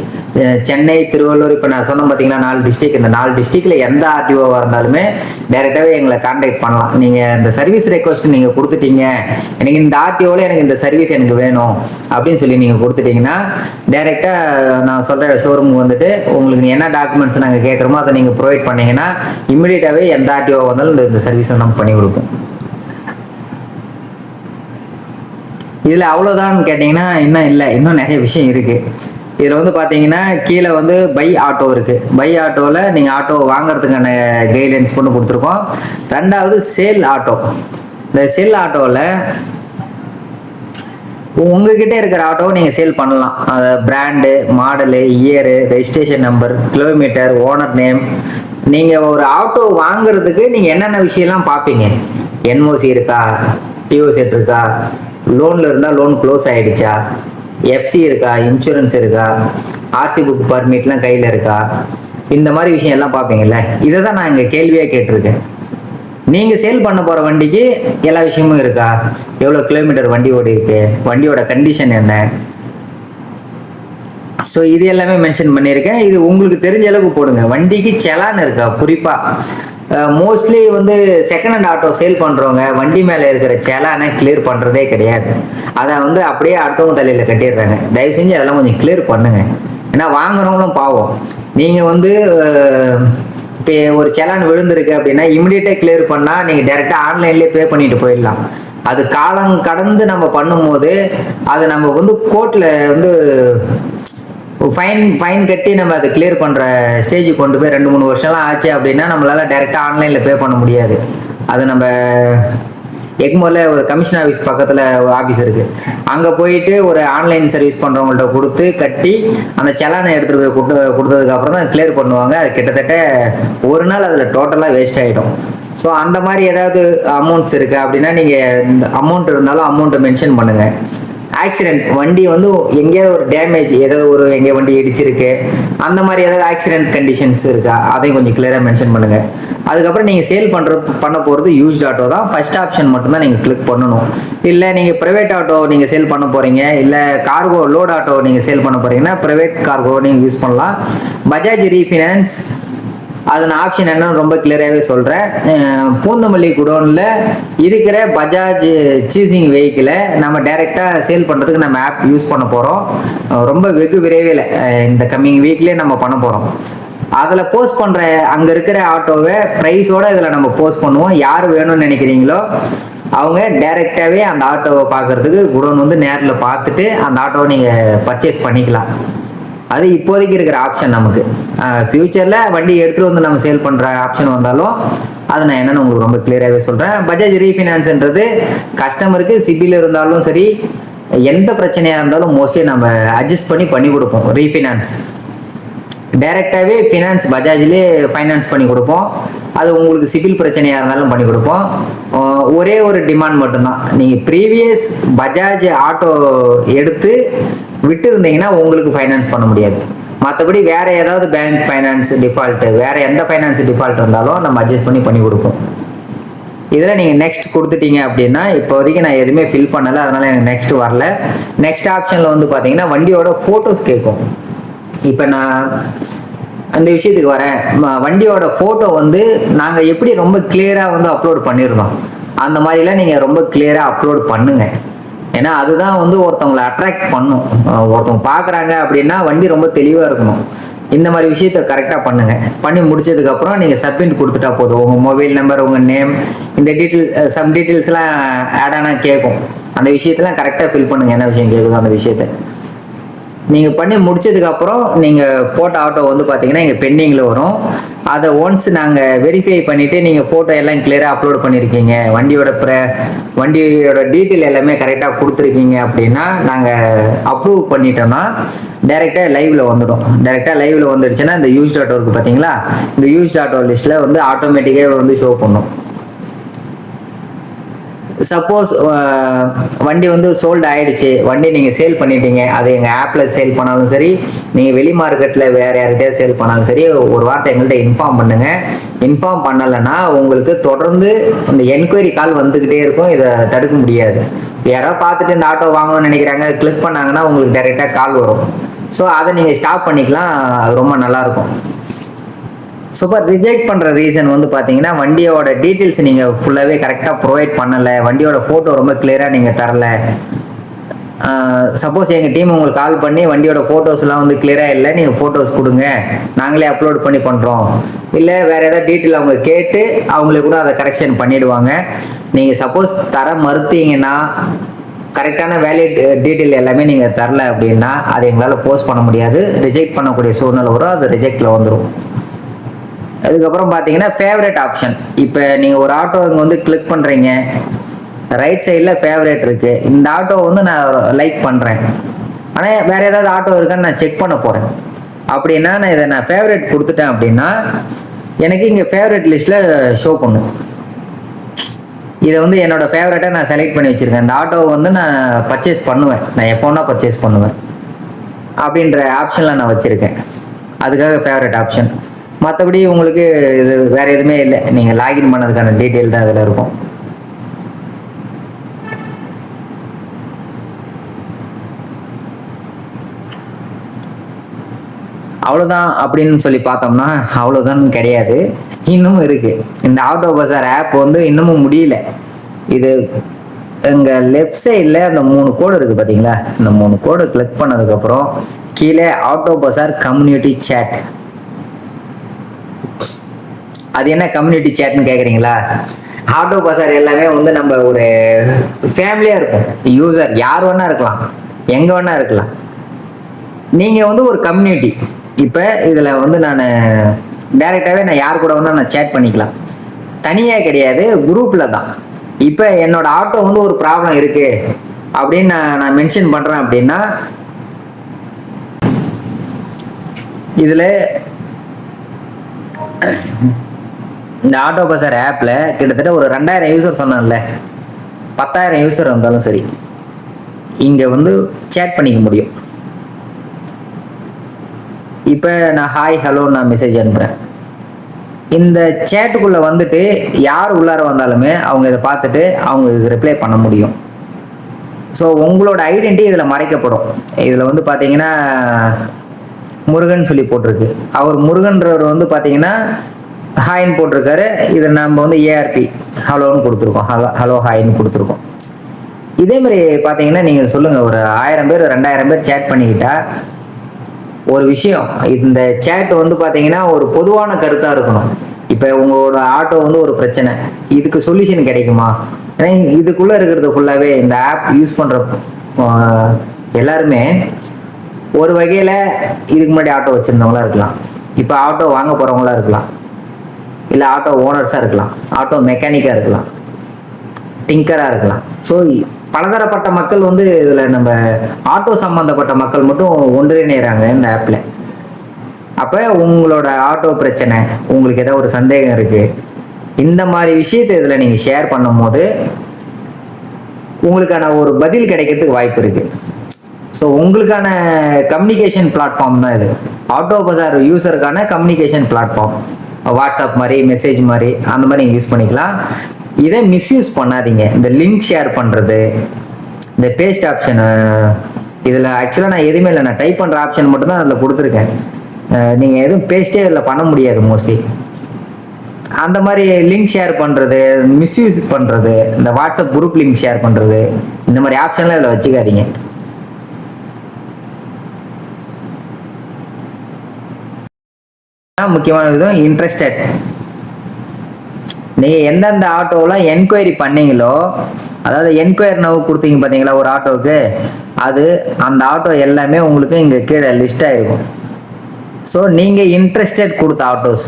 சென்னை, திருவள்ளூர், இப்போ நான் சொன்னேன் பார்த்தீங்கன்னா 4 டிஸ்ட்ரிக்ட், இந்த 4 டிஸ்ட்ரிக்டில் எந்த ஆர்டிஓவாக இருந்தாலுமே டைரெக்டாகவே எங்களை கான்டாக்ட் பண்ணலாம். நீங்கள் இந்த சர்வீஸ் ரெக்வஸ்ட் நீங்கள் கொடுத்துட்டீங்க, எனக்கு இந்த ஆர்டிஓவில் எனக்கு இந்த சர்வீஸ் எனக்கு வேணும் அப்படின்னு சொல்லி நீங்கள் கொடுத்துட்டீங்கன்னா டைரெக்டாக நான் சொல்கிற ஷோரூமுக்கு வந்துட்டு உங்களுக்கு என்ன டாக்குமெண்ட்ஸ் நாங்கள் கேட்குறோமோ அதை நீங்கள் ப்ரொவைட் பண்ணீங்கன்னா இம்மிடியட்டாகவே எந்த ஆர்டிஓ வந்தாலும் இந்த சர்வீஸை நம்ம பண்ணி கொடுப்போம். இதில் அவ்வளோதான் கேட்டிங்கன்னா இன்னும் இல்லை, இன்னும் நிறைய விஷயம் இருக்குது. இதில் வந்து பார்த்தீங்கன்னா கீழே வந்து பை ஆட்டோ இருக்குது. பை ஆட்டோவில் நீங்கள் ஆட்டோ வாங்குறதுக்கான கைட்லைன்ஸ் பண்ணி கொடுத்துருக்கோம். 2வது சேல் ஆட்டோ. இந்த சேல் ஆட்டோவில் உங்ககிட்ட இருக்கிற ஆட்டோவை நீங்கள் சேல் பண்ணலாம். அதை brand, model, year, registration number, kilometre, owner name. நீங்கள் ஒரு ஆட்டோ வாங்குறதுக்கு நீங்கள் என்னென்ன விஷயம்லாம் பார்ப்பீங்க, என்ஓசி இருக்கா, டிஓ செட் இருக்கா, லோனில் இருந்தால் லோன் க்ளோஸ் ஆகிடுச்சா, எஃப்சி இருக்கா, இன்சூரன்ஸ் இருக்கா, ஆர்சி புக் பர்மிட்லாம் கையில் இருக்கா, இந்த மாதிரி விஷயம் எல்லாம் பார்ப்பீங்கல்ல, இதை தான் நான் இங்கே கேள்வியாக கேட்டிருக்கேன். நீங்கள் சேல் பண்ண போகிற வண்டிக்கு எல்லா விஷயமும் இருக்கா? எவ்வளோ கிலோமீட்டர் வண்டி ஓடி இருக்கு, வண்டியோட கண்டிஷன் என்ன, ஸோ இது எல்லாமே மென்ஷன் பண்ணியிருக்கேன். இது உங்களுக்கு தெரிஞ்ச அளவுக்கு போடுங்க. வண்டிக்கு செலான் இருக்கா? குறிப்பாக மோஸ்ட்லி வந்து செகண்ட் ஹேண்ட் ஆட்டோ சேல் பண்ணுறவங்க வண்டி மேலே இருக்கிற செலானை கிளியர் பண்ணுறதே கிடையாது. அதை வந்து அப்படியே அடுத்தவங்க தலையில் கட்டிடுறாங்க. தயவு செஞ்சு அதெல்லாம் கொஞ்சம் கிளியர் பண்ணுங்க. ஏன்னா வாங்குறவங்களும் பாவம். நீங்கள் வந்து இப்போ ஒரு செலான் விழுந்திருக்கு அப்படின்னா இமிடியேட்டாக கிளியர் பண்ணால் நீங்கள் டேரெக்டாக ஆன்லைன்லேயே பே பண்ணிட்டு போயிடலாம். அது காலம் கடந்து நம்ம பண்ணும்போது அது நம்ம வந்து கோர்ட்டில் வந்து ஃபைன் கட்டி நம்ம அதை கிளியர் பண்ணுற ஸ்டேஜுக்கு கொண்டு போய் 2-3 வருஷம்லாம் ஆச்சு அப்படின்னா நம்மளால டைரெக்டாக ஆன்லைனில் பே பண்ண முடியாது. அது நம்ம எக்மோரில் ஒரு கமிஷன் ஆஃபீஸ் பக்கத்தில் ஆஃபீஸ் இருக்குது. அங்கே போயிட்டு ஒரு ஆன்லைன் சர்வீஸ் பண்ணுறவங்கள்ட்ட கொடுத்து கட்டி அந்த செலானை எடுத்துகிட்டு போய் கொடுத்ததுக்கப்புறம் தான் கிளியர் பண்ணுவாங்க. அது கிட்டத்தட்ட ஒரு நாள் அதில் டோட்டலாக வேஸ்ட் ஆகிடும். ஸோ அந்த மாதிரி ஏதாவது அமௌண்ட்ஸ் இருக்குது அப்படின்னா நீங்கள் இந்த அமௌண்ட் இருந்தாலும் அமௌண்ட்டை மென்ஷன் பண்ணுங்கள். ஆக்சிடென்ட் வண்டி வந்து எங்கேயாவது ஒரு டேமேஜ், ஏதாவது ஒரு எங்கே வண்டி இடிச்சிருக்கு, அந்த மாதிரி ஏதாவது ஆக்சிடென்ட் கண்டிஷன்ஸ் இருக்கா, அதையும் கொஞ்சம் கிளியராக மென்ஷன் பண்ணுங்கள். அதுக்கப்புறம் நீங்கள் சேல் பண்ண போகிறது யூஸ்ட் ஆட்டோ தான். ஃபர்ஸ்ட் ஆப்ஷன் மட்டும்தான் நீங்கள் கிளிக் பண்ணணும். இல்லை நீங்கள் ப்ரைவேட் ஆட்டோ நீங்கள் சேல் பண்ண போகிறீங்க, இல்லை கார்கோ லோட் ஆட்டோ நீங்கள் சேல் பண்ண போகிறீங்கன்னா ப்ரைவேட் கார்கோ நீங்கள் யூஸ் பண்ணலாம். பஜாஜ் ரீஃபினான்ஸ் அது நான் ஆப்ஷன் என்னன்னு ரொம்ப கிளியராகவே சொல்கிறேன். பூந்தமல்லி குடோனில் இருக்கிற பஜாஜ் சீசிங் வெஹிக்கிளை நம்ம டைரெக்டாக சேல் பண்ணுறதுக்கு நம்ம ஆப் யூஸ் பண்ண போகிறோம். ரொம்ப வெகு விரைவில் இந்த கம்மிங் வீக்லேயே நம்ம பண்ண போகிறோம். அதில் போஸ்ட் பண்ணுற அங்கே இருக்கிற ஆட்டோவை ப்ரைஸோடு இதில் நம்ம போஸ்ட் பண்ணுவோம். யார் வேணும்னு நினைக்கிறீங்களோ அவங்க டைரெக்டாகவே அந்த ஆட்டோவை பார்க்குறதுக்கு குடோன் வந்து நேரில் பார்த்துட்டு அந்த ஆட்டோவை நீங்கள் பர்ச்சேஸ் பண்ணிக்கலாம். அது இப்போதைக்கு இருக்கிற ஆப்ஷன். நமக்கு ஃபியூச்சரில் வண்டி எடுத்துகிட்டு வந்து நம்ம சேல் பண்ணுற ஆப்ஷன் வந்தாலும் அதை நான் என்னென்னு உங்களுக்கு ரொம்ப கிளியராகவே சொல்கிறேன். பஜாஜ் ரீஃபினான்ஸ்ன்றது கஸ்டமருக்கு சிபில் இருந்தாலும் சரி, எந்த பிரச்சனையாக இருந்தாலும் மோஸ்ட்லி நம்ம அட்ஜஸ்ட் பண்ணி கொடுப்போம். ரீஃபினான்ஸ் டைரெக்டாகவே ஃபினான்ஸ் பஜாஜ்லேயே ஃபைனான்ஸ் பண்ணி கொடுப்போம். அது உங்களுக்கு சிபில் பிரச்சனையாக இருந்தாலும் பண்ணி கொடுப்போம். ஒரே ஒரு டிமாண்ட் மட்டும்தான், நீங்கள் ப்ரீவியஸ் பஜாஜ் ஆட்டோ எடுத்து விட்டு இருந்தீங்கன்னா உங்களுக்கு ஃபைனான்ஸ் பண்ண முடியாது. மற்றபடி வேறு ஏதாவது பேங்க் ஃபைனான்ஸ் டிஃபால்ட்டு, வேறு எந்த ஃபைனான்ஸ் டிஃபால்ட் இருந்தாலும் நம்ம அட்ஜஸ்ட் பண்ணி கொடுப்போம். இதில் நீங்கள் நெக்ஸ்ட் கொடுத்துட்டீங்க அப்படின்னா, இப்போதைக்கு நான் எதுவுமே ஃபில் பண்ணலை, அதனால் எனக்கு நெக்ஸ்ட் வரல. நெக்ஸ்ட் ஆப்ஷனில் வந்து பார்த்தீங்கன்னா வண்டியோட ஃபோட்டோஸ் கேட்கும். இப்போ நான் அந்த விஷயத்துக்கு வரேன். வண்டியோட ஃபோட்டோ வந்து நாங்கள் எப்படி ரொம்ப கிளியராக வந்து அப்லோட் பண்ணியிருந்தோம், அந்த மாதிரிலாம் நீங்கள் ரொம்ப கிளியராக அப்லோட் பண்ணுங்கள். ஏன்னா அதுதான் வந்து ஒருத்தவங்களை அட்ராக்ட் பண்ணும். ஒருத்தவங்க பார்க்குறாங்க அப்படின்னா வண்டி ரொம்ப தெளிவாக இருக்கணும். இந்த மாதிரி விஷயத்த கரெக்டாக பண்ணுங்கள். பண்ணி முடிச்சதுக்கப்புறம் நீங்கள் சப்மிட் கொடுத்துட்டா போதும். உங்கள் மொபைல் நம்பர், உங்கள் நேம், இந்த சம் டீட்டெயில்ஸ்லாம் ஆட் ஆனால் கேட்கும். அந்த விஷயத்தெல்லாம் கரெக்டாக ஃபில் பண்ணுங்கள். என்ன விஷயம் கேட்குதோ அந்த விஷயத்த நீங்கள் பண்ணி முடிச்சதுக்கப்புறம் நீங்கள் போட்ட ஆட்டோ வந்து பார்த்தீங்கன்னா எங்கள் பெண்டிங்கில் வரும். அதை ஒன்ஸ் நாங்கள் வெரிஃபை பண்ணிவிட்டு நீங்கள் ஃபோட்டோ எல்லாம் கிளியராக அப்லோட் பண்ணியிருக்கீங்க, வண்டியோட டீட்டெயில் எல்லாமே கரெக்டாக கொடுத்துருக்கீங்க அப்படின்னா நாங்கள் அப்ரூவ் பண்ணிட்டோம்னா டைரெக்டாக லைவில் வந்துடும். டைரெக்டாக லைவில் வந்துடுச்சுன்னா இந்த யூஸ்ட் ஆட்டோ இருக்குது பார்த்தீங்களா, இந்த யூஸ்ட் ஆட்டோ லிஸ்ட்டில் வந்து ஆட்டோமேட்டிக்காக வந்து ஷோ பண்ணும். சப்போஸ் வண்டி வந்து சோல்டு ஆகிடுச்சு, வண்டி நீங்கள் சேல் பண்ணிட்டீங்க, அது எங்கள் ஆப்பில் சேல் பண்ணாலும் சரி, நீங்கள் வெளி மார்க்கெட்டில் வேறு யார்கிட்டயே சேல் பண்ணாலும் சரி, ஒரு வார்த்தை எங்கள்கிட்ட இன்ஃபார்ம் பண்ணுங்கள். இன்ஃபார்ம் பண்ணலைன்னா உங்களுக்கு தொடர்ந்து இந்த என்கொயரி கால் வந்துக்கிட்டே இருக்கும். இதை தடுக்க முடியாது. யாராவது பார்த்துட்டு இந்த ஆட்டோ வாங்கணும்னு நினைக்கிறாங்க, கிளிக் பண்ணாங்கன்னா உங்களுக்கு டைரெக்டாக கால் வரும். ஸோ அதை நீங்கள் ஸ்டாப் பண்ணிக்கலாம். அது ரொம்ப நல்லாயிருக்கும். சூப்பர். ரிஜெக்ட் பண்ணுற ரீசன் வந்து பார்த்தீங்கன்னா வண்டியோட டீட்டெயில்ஸ் நீங்கள் ஃபுல்லாகவே கரெக்டாக ப்ரொவைட் பண்ணலை, வண்டியோட ஃபோட்டோ ரொம்ப கிளியராக நீங்கள் தரல. சப்போஸ் எங்கள் டீம் உங்களுக்கு கால் பண்ணி வண்டியோட ஃபோட்டோஸ்லாம் வந்து கிளியராக இல்லை, நீங்கள் ஃபோட்டோஸ் கொடுங்க, நாங்களே அப்லோட் பண்ணி பண்ணுறோம், இல்லை வேறு ஏதாவது டீட்டெயில் அவங்க கேட்டு அவங்களே கூட அதை கரெக்ஷன் பண்ணிவிடுவாங்க. நீங்கள் சப்போஸ் தர மறுத்தீங்கன்னா, கரெக்டான வேலிட் டீட்டெயில் எல்லாமே நீங்கள் தரல அப்படின்னா அதை எங்களால் போஸ்ட் பண்ண முடியாது. ரிஜெக்ட் பண்ணக்கூடிய சூழ்நிலை வரும். அது ரிஜெக்டில் வந்துடும். அதுக்கப்புறம் பார்த்தீங்கன்னா ஃபேவரட் ஆப்ஷன். இப்போ நீங்கள் ஒரு ஆட்டோ இங்கே வந்து கிளிக் பண்ணுறீங்க, ரைட் சைடில் ஃபேவரட் இருக்குது. இந்த ஆட்டோ வந்து நான் லைக் பண்ணுறேன், ஆனால் வேறு ஏதாவது ஆட்டோ இருக்கான்னு நான் செக் பண்ண போகிறேன் அப்படின்னா நான் ஃபேவரட் கொடுத்துட்டேன் அப்படின்னா எனக்கு இங்கே ஃபேவரட் லிஸ்ட்டில் ஷோ பண்ணும். இதை வந்து என்னோடய ஃபேவரட்டை நான் செலக்ட் பண்ணி வச்சுருக்கேன். இந்த ஆட்டோவை வந்து நான் பர்ச்சேஸ் பண்ணுவேன், நான் எப்போனா பர்ச்சேஸ் பண்ணுவேன் அப்படின்ற ஆப்ஷனில் நான் வச்சுருக்கேன். அதுக்காக ஃபேவரட் ஆப்ஷன். மற்றபடி உங்களுக்கு இது வேறு எதுவுமே இல்லை, நீங்கள் லாகின் பண்ணதுக்கான டீட்டெயில் தான் இதில் இருக்கும். அவ்வளோதான் அப்படின்னு சொல்லி பார்த்தோம்னா அவ்வளோதான் கிடையாது, இன்னமும் இருக்குது. இந்த ஆட்டோ பஸார் ஆப் வந்து இன்னமும் முடியல. இது எங்கள் லெஃப்ட் சைடில் அந்த 3 கோடு இருக்குது பார்த்தீங்களா, இந்த 3 கோடு கிளிக் பண்ணதுக்கப்புறம் கீழே ஆட்டோ பஸார் கம்யூனிட்டி சேட். அது என்ன கம்யூனிட்டி சேட்னு கேட்குறீங்களா? ஆட்டோ பஸார் எல்லாமே வந்து நம்ம ஒரு ஃபேமிலியாக இருக்கும். யூசர் யார் வேணா இருக்கலாம், எங்கே வேணா இருக்கலாம். நீங்கள் வந்து ஒரு கம்யூனிட்டி. இப்போ இதில் வந்து நான் டைரெக்டாகவே நான் யார் கூட வேணா நான் சேட் பண்ணிக்கலாம், தனியாக கிடையாது, குரூப்பில் தான். இப்போ என்னோட ஆட்டோ வந்து ஒரு ப்ராப்ளம் இருக்கு அப்படின்னு நான் மென்ஷன் பண்ணுறேன் அப்படின்னா, இதில் இந்த ஆட்டோ பஸார் ஆப்பில் கிட்டத்தட்ட ஒரு 2000 யூசர் சொன்னான்ல, 10,000 யூசர் வந்தாலும் சரி இங்கே வந்து சேட் பண்ணிக்க முடியும். இப்போ நான் ஹாய் ஹலோ நான் மெசேஜ் அனுப்புகிறேன். இந்த சேட்டுக்குள்ளே வந்துட்டு யார் உள்ளார வந்தாலுமே அவங்க இதை பார்த்துட்டு அவங்க இதுக்கு ரிப்ளை பண்ண முடியும். ஸோ உங்களோட ஐடென்டிட்டி இதில் மறைக்கப்படும். இதில் வந்து பார்த்தீங்கன்னா முருகன் சொல்லி போட்டிருக்கு. அவர் முருகன்றவர் வந்து பார்த்தீங்கன்னா ஹாய்ன்னு போட்டிருக்காரு. இதை நம்ம வந்து ஏஆர்பி ஹலோன்னு கொடுத்துருக்கோம், ஹலோ ஹாய்ன்னு கொடுத்துருக்கோம். இதேமாதிரி பார்த்தீங்கன்னா நீங்கள் சொல்லுங்கள், ஒரு 1000 பேர் 2000 பேர் சேட் பண்ணிக்கிட்டா ஒரு விஷயம், இந்த சேட் வந்து பார்த்தீங்கன்னா ஒரு பொதுவான கருத்தாக இருக்கணும். இப்போ உங்களோட ஆட்டோ வந்து ஒரு பிரச்சனை, இதுக்கு சொல்யூஷன் கிடைக்குமா? ஏன்னா இதுக்குள்ளே இருக்கிறது ஃபுல்லாகவே இந்த ஆப் யூஸ் பண்ணுற எல்லாருமே ஒரு வகையில் இதுக்கு முன்னாடி ஆட்டோ வச்சுருந்தவங்களா இருக்கலாம், இப்போ ஆட்டோ வாங்க போகிறவங்களா இருக்கலாம், இல்லை ஆட்டோ ஓனர்ஸாக இருக்கலாம், ஆட்டோ மெக்கானிக்காக இருக்கலாம், டிங்கராக இருக்கலாம். ஸோ பலதரப்பட்ட மக்கள் வந்து இதில் நம்ம ஆட்டோ சம்மந்தப்பட்ட மக்கள் மட்டும் ஒன்றிணைகிறாங்க இந்த ஆப்பில். அப்போ உங்களோட ஆட்டோ பிரச்சனை, உங்களுக்கு ஏதாவது ஒரு சந்தேகம் இருக்குது, இந்த மாதிரி விஷயத்தை இதில் நீங்கள் ஷேர் பண்ணும் போது உங்களுக்கான ஒரு பதில் கிடைக்கிறதுக்கு வாய்ப்பு இருக்குது. ஸோ உங்களுக்கான கம்யூனிகேஷன் பிளாட்ஃபார்ம் தான் இது. ஆட்டோ பஸார் யூஸருக்கான கம்யூனிகேஷன் பிளாட்ஃபார்ம். வாட்ஸ்அப் மாதிரி, மெசேஜ் மாதிரி, அந்த மாதிரி நீங்கள் யூஸ் பண்ணிக்கலாம். இதை மிஸ்யூஸ் பண்ணாதீங்க. இந்த லிங்க் ஷேர் பண்ணுறது, இந்த பேஸ்ட் ஆப்ஷனு, இதில் ஆக்சுவலாக நான் எதுவுமே இல்லை, நான் டைப் பண்ணுற ஆப்ஷன் மட்டும்தான் அதில் கொடுத்துருக்கேன். நீங்கள் எதுவும் பேஸ்ட்டே இதில் பண்ண முடியாது மோஸ்ட்லி. அந்த மாதிரி லிங்க் ஷேர் பண்ணுறது, மிஸ்யூஸ் பண்ணுறது, இந்த வாட்ஸ்அப் குரூப் லிங்க் ஷேர் பண்ணுறது, இந்த மாதிரி ஆப்ஷன்லாம் இதில் வச்சுக்காதீங்க. முக்கியமான விதம் இன்ட்ரெஸ்டட். நீங்கள் எந்தெந்த ஆட்டோவில் என்கொயரி பண்ணீங்களோ, அதாவது என்கொயரி நவ் கொடுத்தீங்க பார்த்தீங்களா ஒரு ஆட்டோவுக்கு, அது அந்த ஆட்டோ எல்லாமே உங்களுக்கு இங்கே கீழே லிஸ்ட்டாக இருக்கும். ஸோ நீங்கள் இன்ட்ரெஸ்டட் கொடுத்த ஆட்டோஸ்,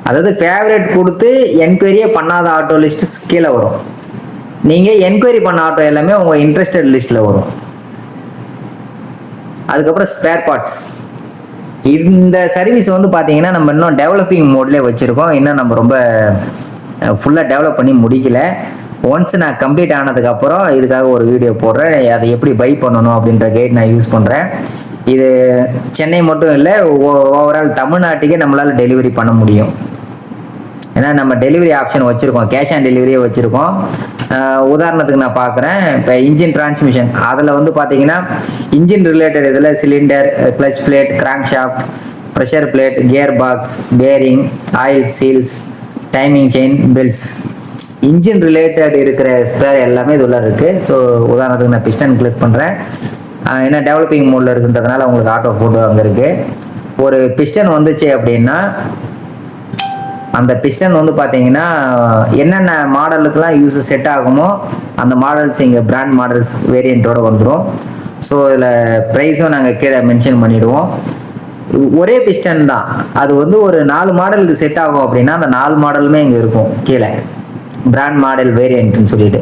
அதாவது ஃபேவரட் கொடுத்து என்கொயரியே பண்ணாத ஆட்டோ லிஸ்ட்டு கீழே வரும். நீங்கள் என்கொயரி பண்ண ஆட்டோ எல்லாமே உங்கள் இன்ட்ரெஸ்டட் லிஸ்ட்டில் வரும். அதுக்கப்புறம் ஸ்பேர் பார்ட்ஸ். இந்த சர்வீஸ் வந்து பார்த்தீங்கன்னா நம்ம இன்னும் டெவலப்பிங் மோட்லேயே வச்சுருக்கோம். இன்னும் நம்ம ரொம்ப ஃபுல்லாக டெவலப் பண்ணி முடிக்கல. ஒன்ஸ் நான் கம்ப்ளீட் ஆனதுக்கப்புறம் இதுக்காக ஒரு வீடியோ போடுறேன், அதை எப்படி பை பண்ணணும் அப்படின்ற கைட் நான் யூஸ் பண்ணுறேன். இது சென்னை மட்டும் இல்லை, ஓவரால் தமிழ்நாட்டுக்கே நம்மளால் டெலிவரி பண்ண முடியும். ஏன்னா நம்ம டெலிவரி ஆப்ஷன் வச்சுருக்கோம், கேஷ் ஆன் டெலிவரியே வச்சுருக்கோம். உதாரணத்துக்கு நான் பார்க்குறேன், இப்போ இன்ஜின் டிரான்ஸ்மிஷன், அதில் வந்து பார்த்தீங்கன்னா இன்ஜின் ரிலேட்டட் இதில் cylinder, clutch plate, crank shaft, pressure plate, gear box, bearing, oil seals, timing chain, belts, engine related இருக்கிற ஸ்பேர் எல்லாமே இது உள்ள இருக்குது. ஸோ உதாரணத்துக்கு நான் பிஸ்டன் கிளிக் பண்ணுறேன். ஏன்னா டெவலப்பிங் மோடில் இருக்குன்றதுனால உங்களுக்கு ஆட்டோ ஃபோட்டோ அங்கே இருக்குது. ஒரு பிஸ்டன் வந்துச்சு அப்படின்னா அந்த பிஸ்டன் வந்து பார்த்தீங்கன்னா என்னென்ன மாடலுக்கெல்லாம் யூஸ் செட் ஆகுமோ அந்த மாடல்ஸ் இங்கே பிராண்ட் மாடல்ஸ் வேரியண்ட்டோடு வந்துடும். ஸோ இதில் ப்ரைஸும் நாங்கள் கீழே மென்ஷன் பண்ணிவிடுவோம். ஒரே பிஸ்டன் தான், அது வந்து ஒரு 4 மாடலுக்கு செட் ஆகும் அப்படின்னா அந்த 4 மாடலுமே இங்கே இருக்கும் கீழே, பிராண்ட் மாடல் வேரியண்ட்னு சொல்லிட்டு.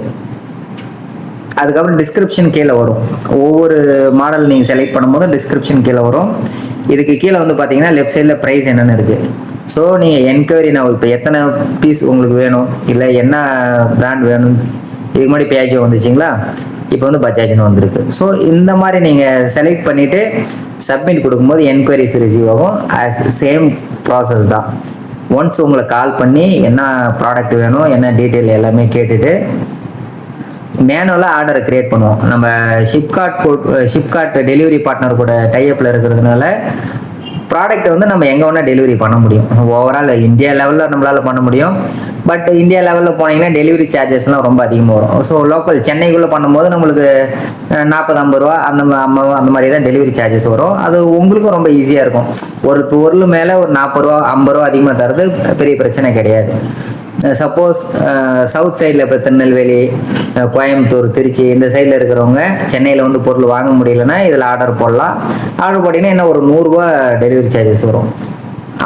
அதுக்கப்புறம் டிஸ்கிரிப்ஷன் கீழே வரும். ஒவ்வொரு மாடல் நீங்கள் செலக்ட் பண்ணும்போது டிஸ்கிரிப்ஷன் கீழே வரும். இதுக்கு கீழே வந்து பார்த்தீங்கன்னா லெஃப்ட் சைடில் ப்ரைஸ் என்னென்னு இருக்குது. ஸோ நீங்கள் என்கொயரி நான் இப்போ எத்தனை பீஸ் உங்களுக்கு வேணும், இல்லை என்ன பிராண்ட் வேணும், இதுக்கு முன்னாடி பேஜோ வந்துச்சிங்களா, இப்போ வந்து பஜாஜ்னு வந்திருக்கு. ஸோ இந்த மாதிரி நீங்கள் செலக்ட் பண்ணிவிட்டு சப்மிட் கொடுக்கும்போது என்கொயரிஸ் ரிசீவ் ஆகும். சேம் ப்ராசஸ் தான். ஒன்ஸ் உங்களை கால் பண்ணி என்ன ப்ராடக்ட் வேணும், என்ன டீட்டெயில் எல்லாமே கேட்டுட்டு மேனுவலாக ஆர்டரை க்ரியேட் பண்ணுவோம். நம்ம ஷிப்கார்ட் டெலிவரி பார்ட்னர் கூட டைப்பில் இருக்கிறதுனால ப்ராடக்ட் வந்து நம்ம எங்கே வேணால் டெலிவரி பண்ண முடியும். ஓவரால் இந்தியா லெவலில் நம்மளால் பண்ண முடியும். பட் இந்தியா லெவலில் போனீங்கன்னா டெலிவரி சார்ஜஸ்லாம் ரொம்ப அதிகமாக வரும். ஸோ லோக்கல் சென்னைக்குள்ளே பண்ணும்போது நம்மளுக்கு 40-50 ரூபா அந்த மாதிரி தான் டெலிவரி சார்ஜஸ் வரும். அது உங்களுக்கும் ரொம்ப ஈஸியாக இருக்கும். ஒரு பொருள் மேலே ஒரு 40 ரூபா 50 ரூபா அதிகமாக தரது பெரிய பிரச்சனை கிடையாது. சப்போஸ் சவுத் சைடில் இப்போ திருநெல்வேலி, கோயம்புத்தூர், திருச்சி இந்த சைடில் இருக்கிறவங்க சென்னையில் வந்து பொருள் வாங்க முடியலன்னா இதில் ஆர்டர் போடலாம். ஆர்டர் போட்டிங்கன்னா என்ன ஒரு 100 ரூபா டெலிவரி சார்ஜஸ் வரும்.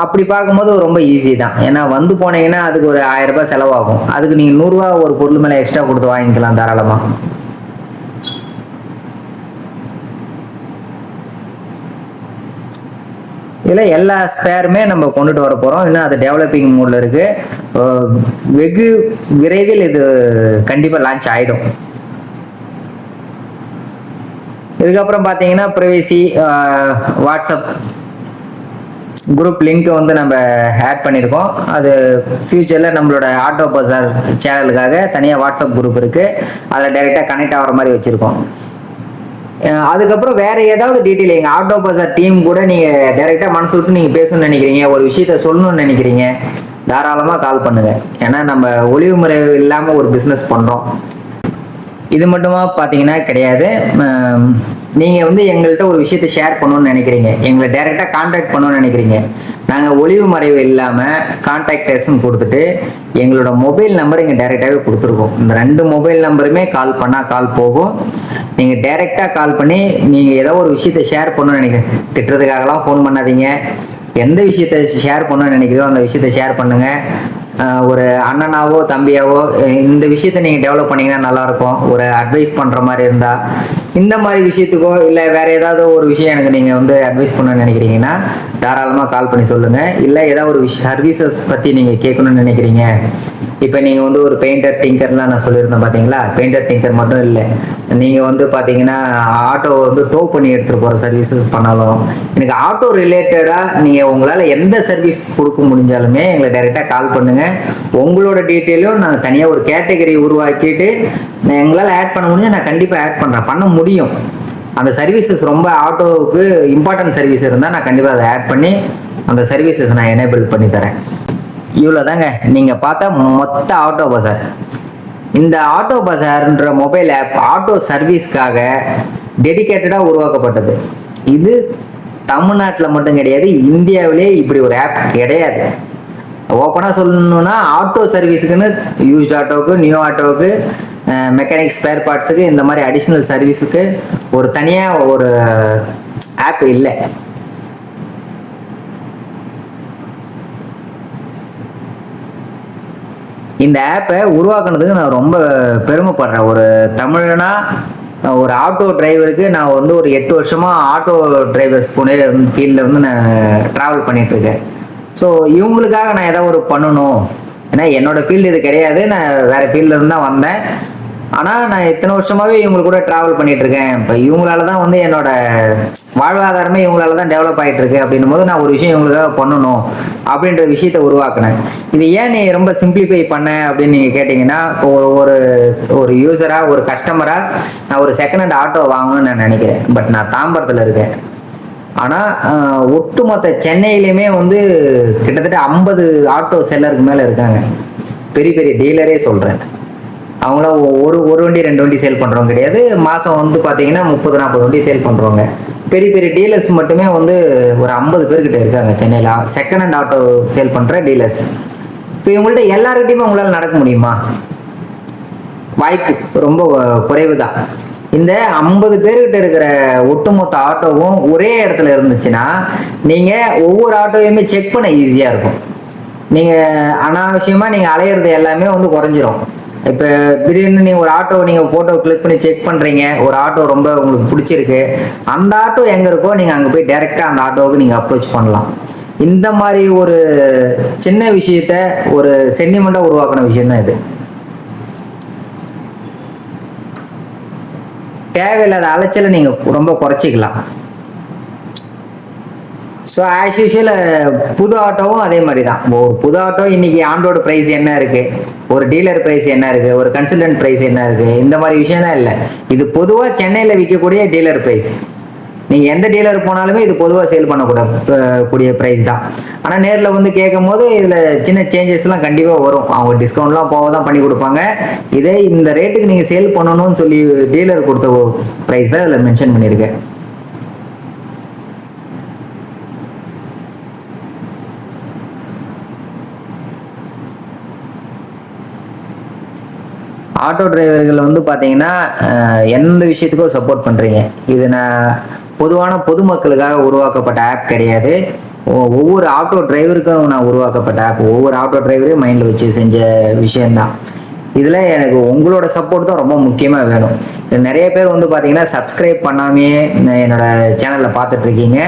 அப்படி பார்க்கும்போது ரொம்ப ஈஸி தான். ஏன்னா வந்து போனீங்கன்னா அதுக்கு ஒரு 1000 ரூபாய் செலவாகும். அதுக்கு நீங்கள் 100 ரூபா ஒரு பொருள் மேலே எக்ஸ்ட்ரா கொடுத்து வாங்கிக்கலாம் தாராளமாக. இதில் எல்லா ஸ்பேருமே நம்ம கொண்டுட்டு வர போகிறோம். இன்னும் அது டெவலப்பிங் மூடில் இருக்குது. வெகு விரைவில் இது கண்டிப்பாக லான்ச் ஆகிடும். இதுக்கப்புறம் பார்த்தீங்கன்னா ப்ரைவசி வாட்ஸ்அப் குரூப் லிங்க்கை வந்து நம்ம ஆட் பண்ணியிருக்கோம். அது ஃப்யூச்சரில் நம்மளோட ஆட்டோ பஜார் சேனலுக்காக தனியாக வாட்ஸ்அப் குரூப் இருக்குது. அதில் டைரெக்டாக கனெக்ட் ஆகிற மாதிரி வச்சுருக்கோம். அதுக்கப்புறம் வேறு ஏதாவது டீட்டெயில் எங்கள் ஆட்டோ பஜார் டீம் கூட நீங்கள் டைரெக்டாக மனசு விட்டு நீங்கள் பேசணும்னு நினைக்கிறீங்க, ஒரு விஷயத்த சொல்லணும்னு நினைக்கிறீங்க, தாராளமாக கால் பண்ணுங்கள். ஏன்னா நம்ம ஒளிவு முறை இல்லாமல் ஒரு பிஸ்னஸ் பண்ணுறோம். இது மட்டுமா பார்த்தீங்கன்னா கிடையாது. நீங்கள் வந்து எங்கள்கிட்ட ஒரு விஷயத்தை ஷேர் பண்ணணும்னு நினைக்கிறீங்க, எங்களை டைரெக்டாக கான்டாக்ட் பண்ணணும்னு நினைக்கிறீங்க, நாங்கள் ஒளிவு மறைவு இல்லாமல் கான்டாக்டர்ஸ்ன்னு கொடுத்துட்டு எங்களோட மொபைல் நம்பர் இங்கே டைரெக்டாகவே கொடுத்துருக்கோம். இந்த 2 மொபைல் நம்பருமே கால் பண்ணால் கால் போகும். நீங்கள் டைரெக்டாக கால் பண்ணி நீங்கள் ஏதோ ஒரு விஷயத்தை ஷேர் பண்ணணும்னு நினைக்கிறேன், திட்டுறதுக்காகலாம் ஃபோன் பண்ணாதீங்க. எந்த விஷயத்தை ஷேர் பண்ணணும்னு நினைக்கிறீங்களோ அந்த விஷயத்தை ஷேர் பண்ணுங்கள். ஒரு அண்ணனாவோ தம்பியாவோ இந்த விஷயத்தை நீங்கள் டெவலப் பண்ணிங்கன்னா நல்லாயிருக்கும். ஒரு அட்வைஸ் பண்ணுற மாதிரி இருந்தால் இந்த மாதிரி விஷயத்துக்கோ இல்லை வேறு ஏதாவது ஒரு விஷயம் எனக்கு நீங்கள் வந்து அட்வைஸ் பண்ணணும்னு நினைக்கிறீங்கன்னா தாராளமாக கால் பண்ணி சொல்லுங்கள். இல்லை ஏதாவது ஒரு சர்வீசஸ் பற்றி நீங்கள் கேட்கணும்னு நினைக்கிறீங்க. இப்போ நீங்கள் வந்து ஒரு பெயிண்டர் டிங்கர்லாம் நான் சொல்லியிருந்தேன் பார்த்தீங்களா, பெயிண்டர் டிங்கர் மட்டும் இல்லை, நீங்கள் வந்து பார்த்தீங்கன்னா ஆட்டோ வந்து டோ பண்ணி எடுத்துகிட்டு போகிற சர்வீசஸ் பண்ணாலும், எனக்கு ஆட்டோ ரிலேட்டடாக நீங்கள் உங்களால் எந்த சர்வீஸ் கொடுக்க முடிஞ்சாலுமே எங்களை டைரெக்டாக கால் பண்ணுங்கள். உங்களோட டீட்டெயிலும் நான் தனியாக ஒரு கேட்டகரி உருவாக்கிட்டு எங்களால் ஆட் பண்ண முடிஞ்சு நான் கண்டிப்பாக ஆட் பண்ணுறேன், பண்ண முடியும். அந்த சர்வீசஸ் ரொம்ப ஆட்டோவுக்கு இம்பார்ட்டன்ட் சர்வீஸ் இருந்தால் நான் கண்டிப்பாக அதை ஆட் பண்ணி அந்த சர்வீசஸ் நான் எனேபிள் பண்ணி தரேன். இவ்வளோ தாங்க நீங்கள் பார்த்தா மொத்த ஆட்டோ பஜார். இந்த ஆட்டோ பஜார்ன்ற மொபைல் ஆப் ஆட்டோ சர்வீஸ்க்காக டெடிகேட்டடாக உருவாக்கப்பட்டது. இது தமிழ்நாட்டில் மட்டும் கிடையாது, இந்தியாவிலே இப்படி ஒரு ஆப் கிடையாது. ஓப்பனாக சொல்லணும்னா ஆட்டோ சர்வீஸுக்குன்னு யூஸ்ட் ஆட்டோவுக்கு, நியூ ஆட்டோவுக்கு, மெக்கானிக் ஸ்பேர் பார்ட்ஸுக்கு இந்த மாதிரி அடிஷ்னல் சர்வீஸுக்கு ஒரு தனியாக ஒரு ஆப் இல்லை. இந்த ஆப்பை உருவாக்குனதுக்கு நான் ரொம்ப பெருமைப்படுறேன். ஒரு தமிழனா ஒரு ஆட்டோ டிரைவருக்கு நான் வந்து ஒரு 8 வருஷமாக ஆட்டோ டிரைவர்ஸ் ஃபீல்டில் வந்து நான் ட்ராவல் பண்ணிகிட்ருக்கேன். ஸோ இவங்களுக்காக நான் ஏதாவது ஒரு பண்ணணும். ஏன்னா என்னோடய ஃபீல்டு இது கிடையாது, நான் வேறு ஃபீல்டில் தான் வந்தேன். ஆனால் நான் இத்தனை வருஷமாகவே இவங்க கூட ட்ராவல் பண்ணிகிட்ருக்கேன். இப்போ இவங்களால தான் வந்து என்னோடய வாழ்வாதாரமே இவங்களால தான் டெவலப் ஆகிட்டுருக்கு. அப்படின்னும் போது நான் ஒரு விஷயம் இவங்களுக்காக பண்ணணும் அப்படின்ற விஷயத்தை உருவாக்குனேன். இது ஏன் நீ ரொம்ப சிம்பிளிஃபை பண்ண அப்படின்னு நீங்கள் கேட்டிங்கன்னா, இப்போ ஒரு யூஸராக ஒரு கஸ்டமராக நான் ஒரு செகண்ட் ஹேண்ட் ஆட்டோ வாங்கணும்னு நான் நினைக்கிறேன். பட் நான் தாம்பரத்தில் இருக்கேன். ஆனால் ஒட்டுமொத்த சென்னையிலையுமே வந்து கிட்டத்தட்ட 50 ஆட்டோ செல்லருக்கு மேலே இருக்காங்க. பெரிய பெரிய டீலரே சொல்கிறேன். அவங்களாம் ஒரு வண்டி 2 வண்டி சேல் பண்ணுறவங்க கிடையாது. மாதம் வந்து பார்த்தீங்கன்னா 30-40 வண்டி சேல் பண்ணுறவங்க. பெரிய பெரிய டீலர்ஸ் மட்டுமே வந்து ஒரு 50 பேர்கிட்ட இருக்காங்க சென்னையில், செகண்ட் ஹேண்ட் ஆட்டோ சேல் பண்ணுற டீலர்ஸ். இப்போ இவங்கள்ட்ட எல்லாருக்கிட்டையுமே உங்களால் நடக்க முடியுமா? வாய்ப்பு ரொம்ப குறைவு தான். இந்த 50 பேர்கிட்ட இருக்கிற ஒட்டுமொத்த ஆட்டோவும் ஒரே இடத்துல இருந்துச்சுன்னா நீங்கள் ஒவ்வொரு ஆட்டோவையுமே செக் பண்ண ஈஸியாக இருக்கும். நீங்கள் அனாவசியமாக நீங்கள் அலையிறது எல்லாமே வந்து குறைஞ்சிரும். இப்போ திடீர்னு நீங்கள் ஒரு ஆட்டோ நீங்கள் ஃபோட்டோ கிளிக் பண்ணி செக் பண்ணுறீங்க, ஒரு ஆட்டோ ரொம்ப உங்களுக்கு பிடிச்சிருக்கு, அந்த ஆட்டோ எங்கே இருக்கோ நீங்கள் அங்கே போய் டைரெக்டாக அந்த ஆட்டோவுக்கு நீங்கள் அப்ரோச் பண்ணலாம். இந்த மாதிரி ஒரு சின்ன விஷயத்த ஒரு சென்டிமெண்ட்டாக உருவாக்கின விஷயம்தான் இது. தேவையில்லாத அலைச்சலை நீங்கள் ரொம்ப குறைச்சிக்கலாம். ஸோ ஆஸ் யூஷுவல் புது ஆட்டோவும் அதே மாதிரி தான். ஒரு புது ஆட்டோ இன்னைக்கு ஆண்டோட ப்ரைஸ் என்ன இருக்கு, ஒரு டீலர் ப்ரைஸ் என்ன இருக்கு, ஒரு கன்சல்டன்ட் ப்ரைஸ் என்ன இருக்கு, இந்த மாதிரி விஷயம் தான் இல்லை. இது பொதுவாக சென்னையில் விற்கக்கூடிய டீலர் ப்ரைஸ். நீங்கள் எந்த டீலர் போனாலுமே இது பொதுவாக சேல் கூடிய ப்ரைஸ் தான். ஆனால் நேரில் வந்து கேட்கும் போது இதில் சின்ன சேஞ்சஸ்லாம் கண்டிப்பாக வரும். அவங்க டிஸ்கவுண்ட்லாம் போக தான் பண்ணி கொடுப்பாங்க. இதே இந்த ரேட்டுக்கு நீங்கள் சேல் பண்ணணும்னு சொல்லி டீலர் கொடுத்த ப்ரைஸ் தான் இதில் மென்ஷன் பண்ணியிருக்கேன். ஆட்டோ டிரைவர்கள் வந்து பார்த்தீங்கன்னா எந்த விஷயத்துக்கும் சப்போர்ட் பண்ணுறீங்க. இது நான் பொதுவான பொதுமக்களுக்காக உருவாக்கப்பட்ட ஆப் கிடையாது. ஒவ்வொரு ஆட்டோ டிரைவருக்கும் நான் உருவாக்கப்பட்ட ஆப். ஒவ்வொரு ஆட்டோ டிரைவரையும் மைண்டில் வச்சு செஞ்ச விஷயந்தான். இதில் எனக்கு உங்களோட சப்போர்ட் தான் ரொம்ப முக்கியமாக வேணும். நிறைய பேர் வந்து பார்த்தீங்கன்னா சப்ஸ்கிரைப் பண்ணாமையே என்னோட சேனலில் பார்த்துட்ருக்கீங்க.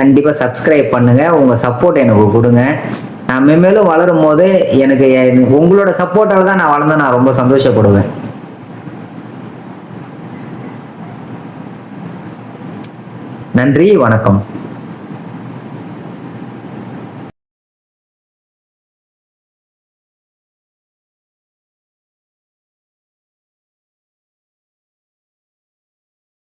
கண்டிப்பாக சப்ஸ்கிரைப் பண்ணுங்கள். உங்கள் சப்போர்ட் எனக்கு கொடுங்க. நான் மேலும் வளரும் போது எனக்கு உங்களோட சப்போர்ட்டால் தான் நான் வளர்ந்தா நான் ரொம்ப சந்தோஷப்படுவேன். நன்றி, வணக்கம்.